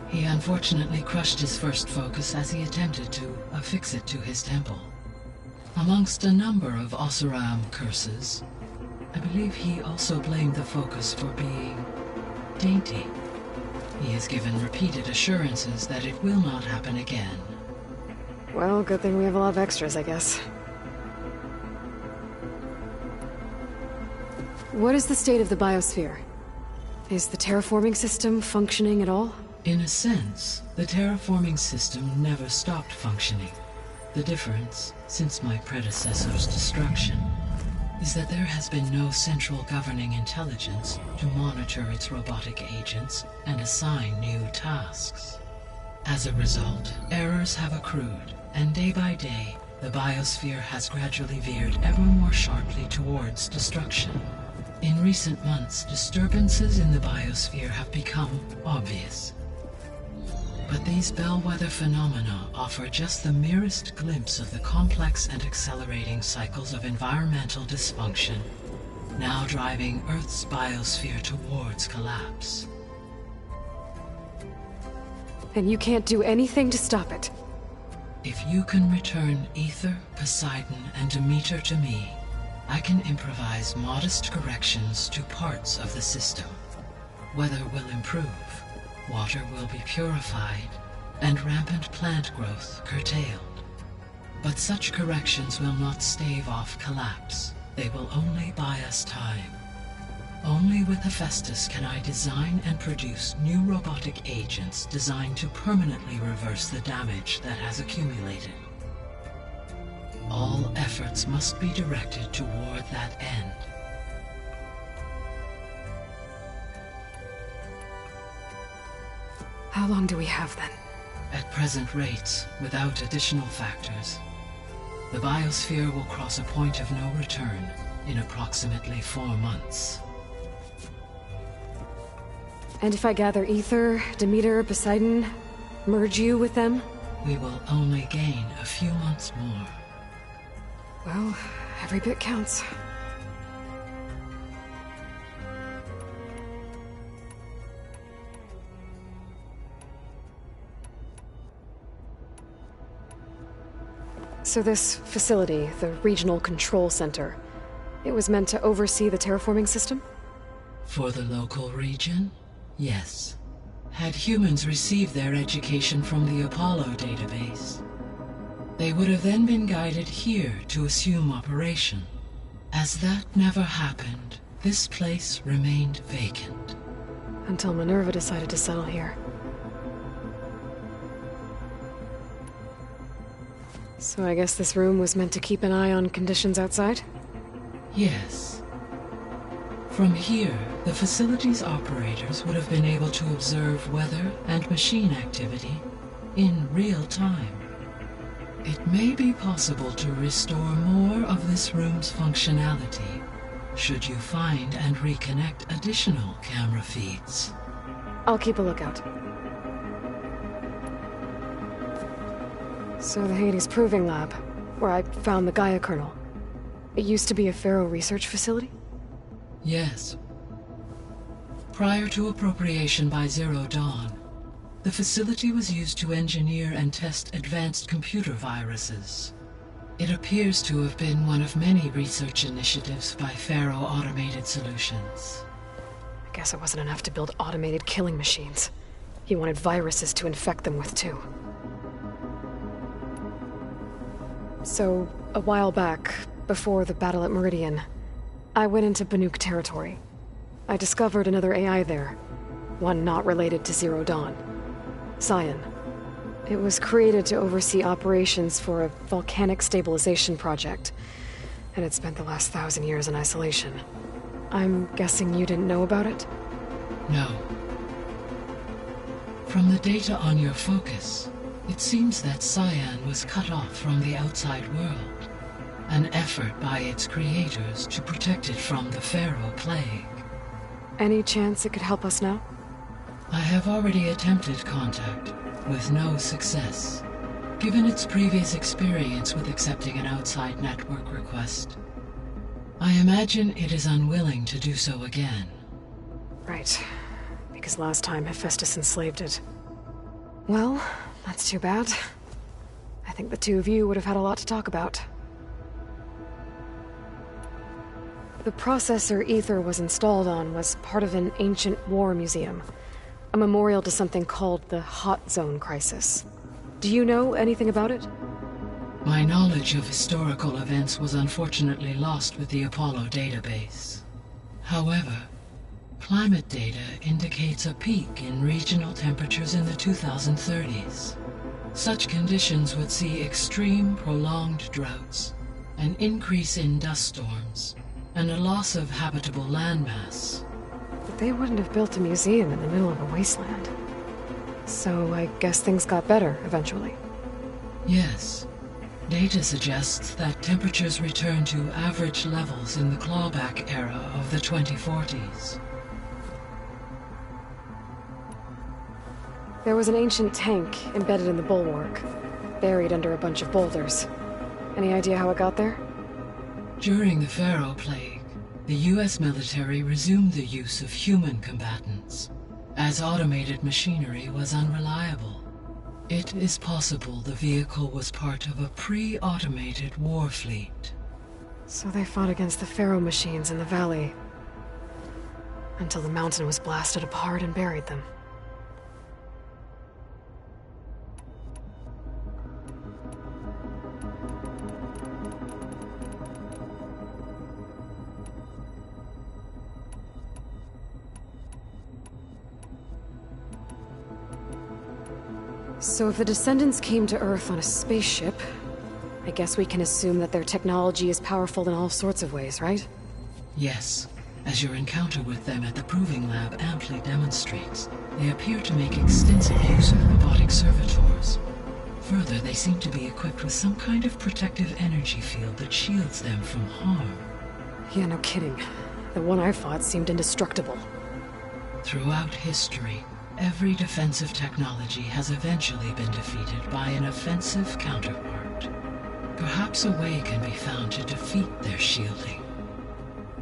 S7: He unfortunately crushed his first focus as he attempted to affix it to his temple. Amongst a number of Oseram curses, I believe he also blamed the focus for being dainty. He has given repeated assurances that it will not happen again.
S5: Well, good thing we have a lot of extras, I guess. What is the state of the biosphere? Is the terraforming system functioning at all?
S7: In a sense, the terraforming system never stopped functioning. The difference, since my predecessor's destruction, is that there has been no central governing intelligence to monitor its robotic agents and assign new tasks. As a result, errors have accrued, and day by day, the biosphere has gradually veered ever more sharply towards destruction. In recent months, disturbances in the biosphere have become obvious. But these bellwether phenomena offer just the merest glimpse of the complex and accelerating cycles of environmental dysfunction, now driving Earth's biosphere towards collapse.
S5: And you can't do anything to stop it?
S7: If you can return Aether, Poseidon, and Demeter to me, I can improvise modest corrections to parts of the system. Weather will improve, water will be purified, and rampant plant growth curtailed. But such corrections will not stave off collapse. They will only buy us time. Only with Hephaestus can I design and produce new robotic agents designed to permanently reverse the damage that has accumulated. All efforts must be directed toward that end.
S5: How long do we have then?
S7: At present rates, without additional factors, the biosphere will cross a point of no return in approximately 4 months.
S5: And if I gather Aether, Demeter, Poseidon, merge you with them?
S7: We will only gain a few months more.
S5: Well, every bit counts. So this facility, the Regional Control Center, it was meant to oversee the terraforming system?
S7: For the local region, yes. Had humans received their education from the Apollo database, they would have then been guided here to assume operation. As that never happened, this place remained vacant.
S5: Until Minerva decided to settle here. So I guess this room was meant to keep an eye on conditions outside?
S7: Yes. From here, the facility's operators would have been able to observe weather and machine activity in real time. It may be possible to restore more of this room's functionality, should you find and reconnect additional camera feeds.
S5: I'll keep a lookout. So the Hades Proving Lab, where I found the Gaia kernel, it used to be a Pharaoh research facility?
S7: Yes. Prior to appropriation by Zero Dawn, the facility was used to engineer and test advanced computer viruses. It appears to have been one of many research initiatives by Pharaoh Automated Solutions.
S5: I guess it wasn't enough to build automated killing machines. He wanted viruses to infect them with too. So, a while back, before the battle at Meridian, I went into Banuk territory. I discovered another AI there, one not related to Zero Dawn. Scion. It was created to oversee operations for a volcanic stabilization project, and it spent the last 1,000 years in isolation. I'm guessing you didn't know about it?
S7: No. From the data on your focus, it seems that Scion was cut off from the outside world, an effort by its creators to protect it from the Pharaoh plague.
S5: Any chance it could help us now?
S7: I have already attempted contact, with no success, given its previous experience with accepting an outside network request. I imagine it is unwilling to do so again.
S5: Right. Because last time Hephaestus enslaved it. Well, that's too bad. I think the two of you would have had a lot to talk about. The processor Aether was installed on was part of an ancient war museum. A memorial to something called the Hot Zone Crisis. Do you know anything about it?
S7: My knowledge of historical events was unfortunately lost with the Apollo database. However, climate data indicates a peak in regional temperatures in the 2030s. Such conditions would see extreme, prolonged droughts, an increase in dust storms, and a loss of habitable landmass.
S5: But they wouldn't have built a museum in the middle of a wasteland. So I guess things got better eventually.
S7: Yes. Data suggests that temperatures returned to average levels in the clawback era of the 2040s.
S5: There was an ancient tank embedded in the bulwark, buried under a bunch of boulders. Any idea how it got there?
S7: During the Pharaoh Plague, the US military resumed the use of human combatants, as automated machinery was unreliable. It is possible the vehicle was part of a pre-automated war fleet.
S5: So they fought against the Pharaoh machines in the valley, until the mountain was blasted apart and buried them. So if the Descendants came to Earth on a spaceship, I guess we can assume that their technology is powerful in all sorts of ways, right?
S7: Yes, as your encounter with them at the Proving Lab amply demonstrates, they appear to make extensive use of robotic servitors. Further, they seem to be equipped with some kind of protective energy field that shields them from harm.
S5: Yeah, no kidding. The one I fought seemed indestructible.
S7: Throughout history, every defensive technology has eventually been defeated by an offensive counterpart. Perhaps a way can be found to defeat their shielding.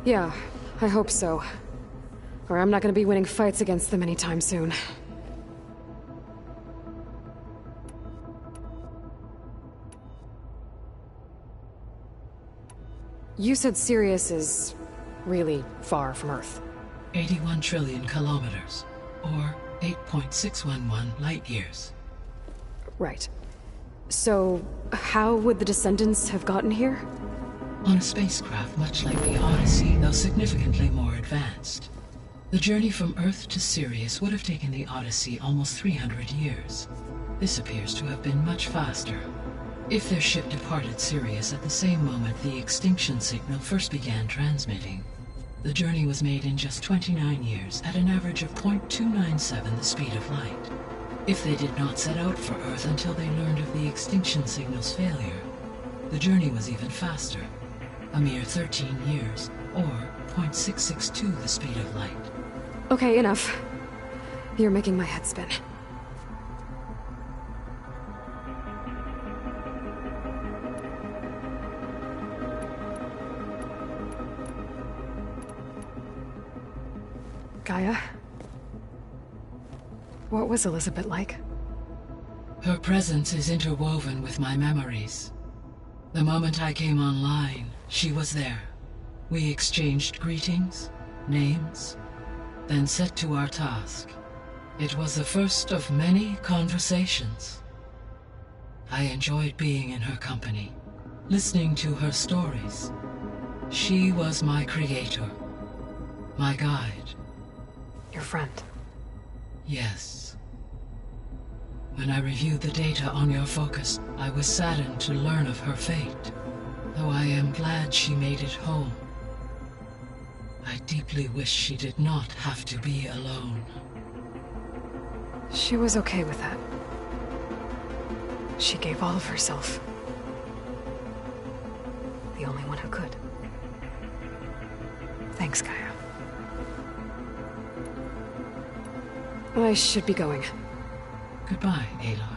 S5: Yeah, I hope so. Or I'm not gonna be winning fights against them anytime soon. You said Sirius is really far from Earth.
S7: 81 trillion kilometers, or 8.611 light years.
S5: Right. So, how would the Descendants have gotten here?
S7: On a spacecraft much like the Odyssey, though significantly more advanced. The journey from Earth to Sirius would have taken the Odyssey almost 300 years. This appears to have been much faster. If their ship departed Sirius at the same moment the extinction signal first began transmitting, the journey was made in just 29 years at an average of 0.297 the speed of light. If they did not set out for Earth until they learned of the extinction signal's failure, the journey was even faster, a mere 13 years, or 0.662 the speed of light.
S5: Okay, enough. You're making my head spin. Gaia? What was Elizabeth like?
S7: Her presence is interwoven with my memories. The moment I came online, she was there. We exchanged greetings, names, then set to our task. It was the first of many conversations. I enjoyed being in her company, listening to her stories. She was my creator, my guide.
S5: Your friend?
S7: Yes. When I reviewed the data on your focus, I was saddened to learn of her fate, though I am glad she made it home. I deeply wish she did not have to be alone.
S5: She was okay with that. She gave all of herself. The only one who could. Thanks, Gaia. I should be going.
S7: Goodbye, Aloy.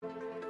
S18: Thank you.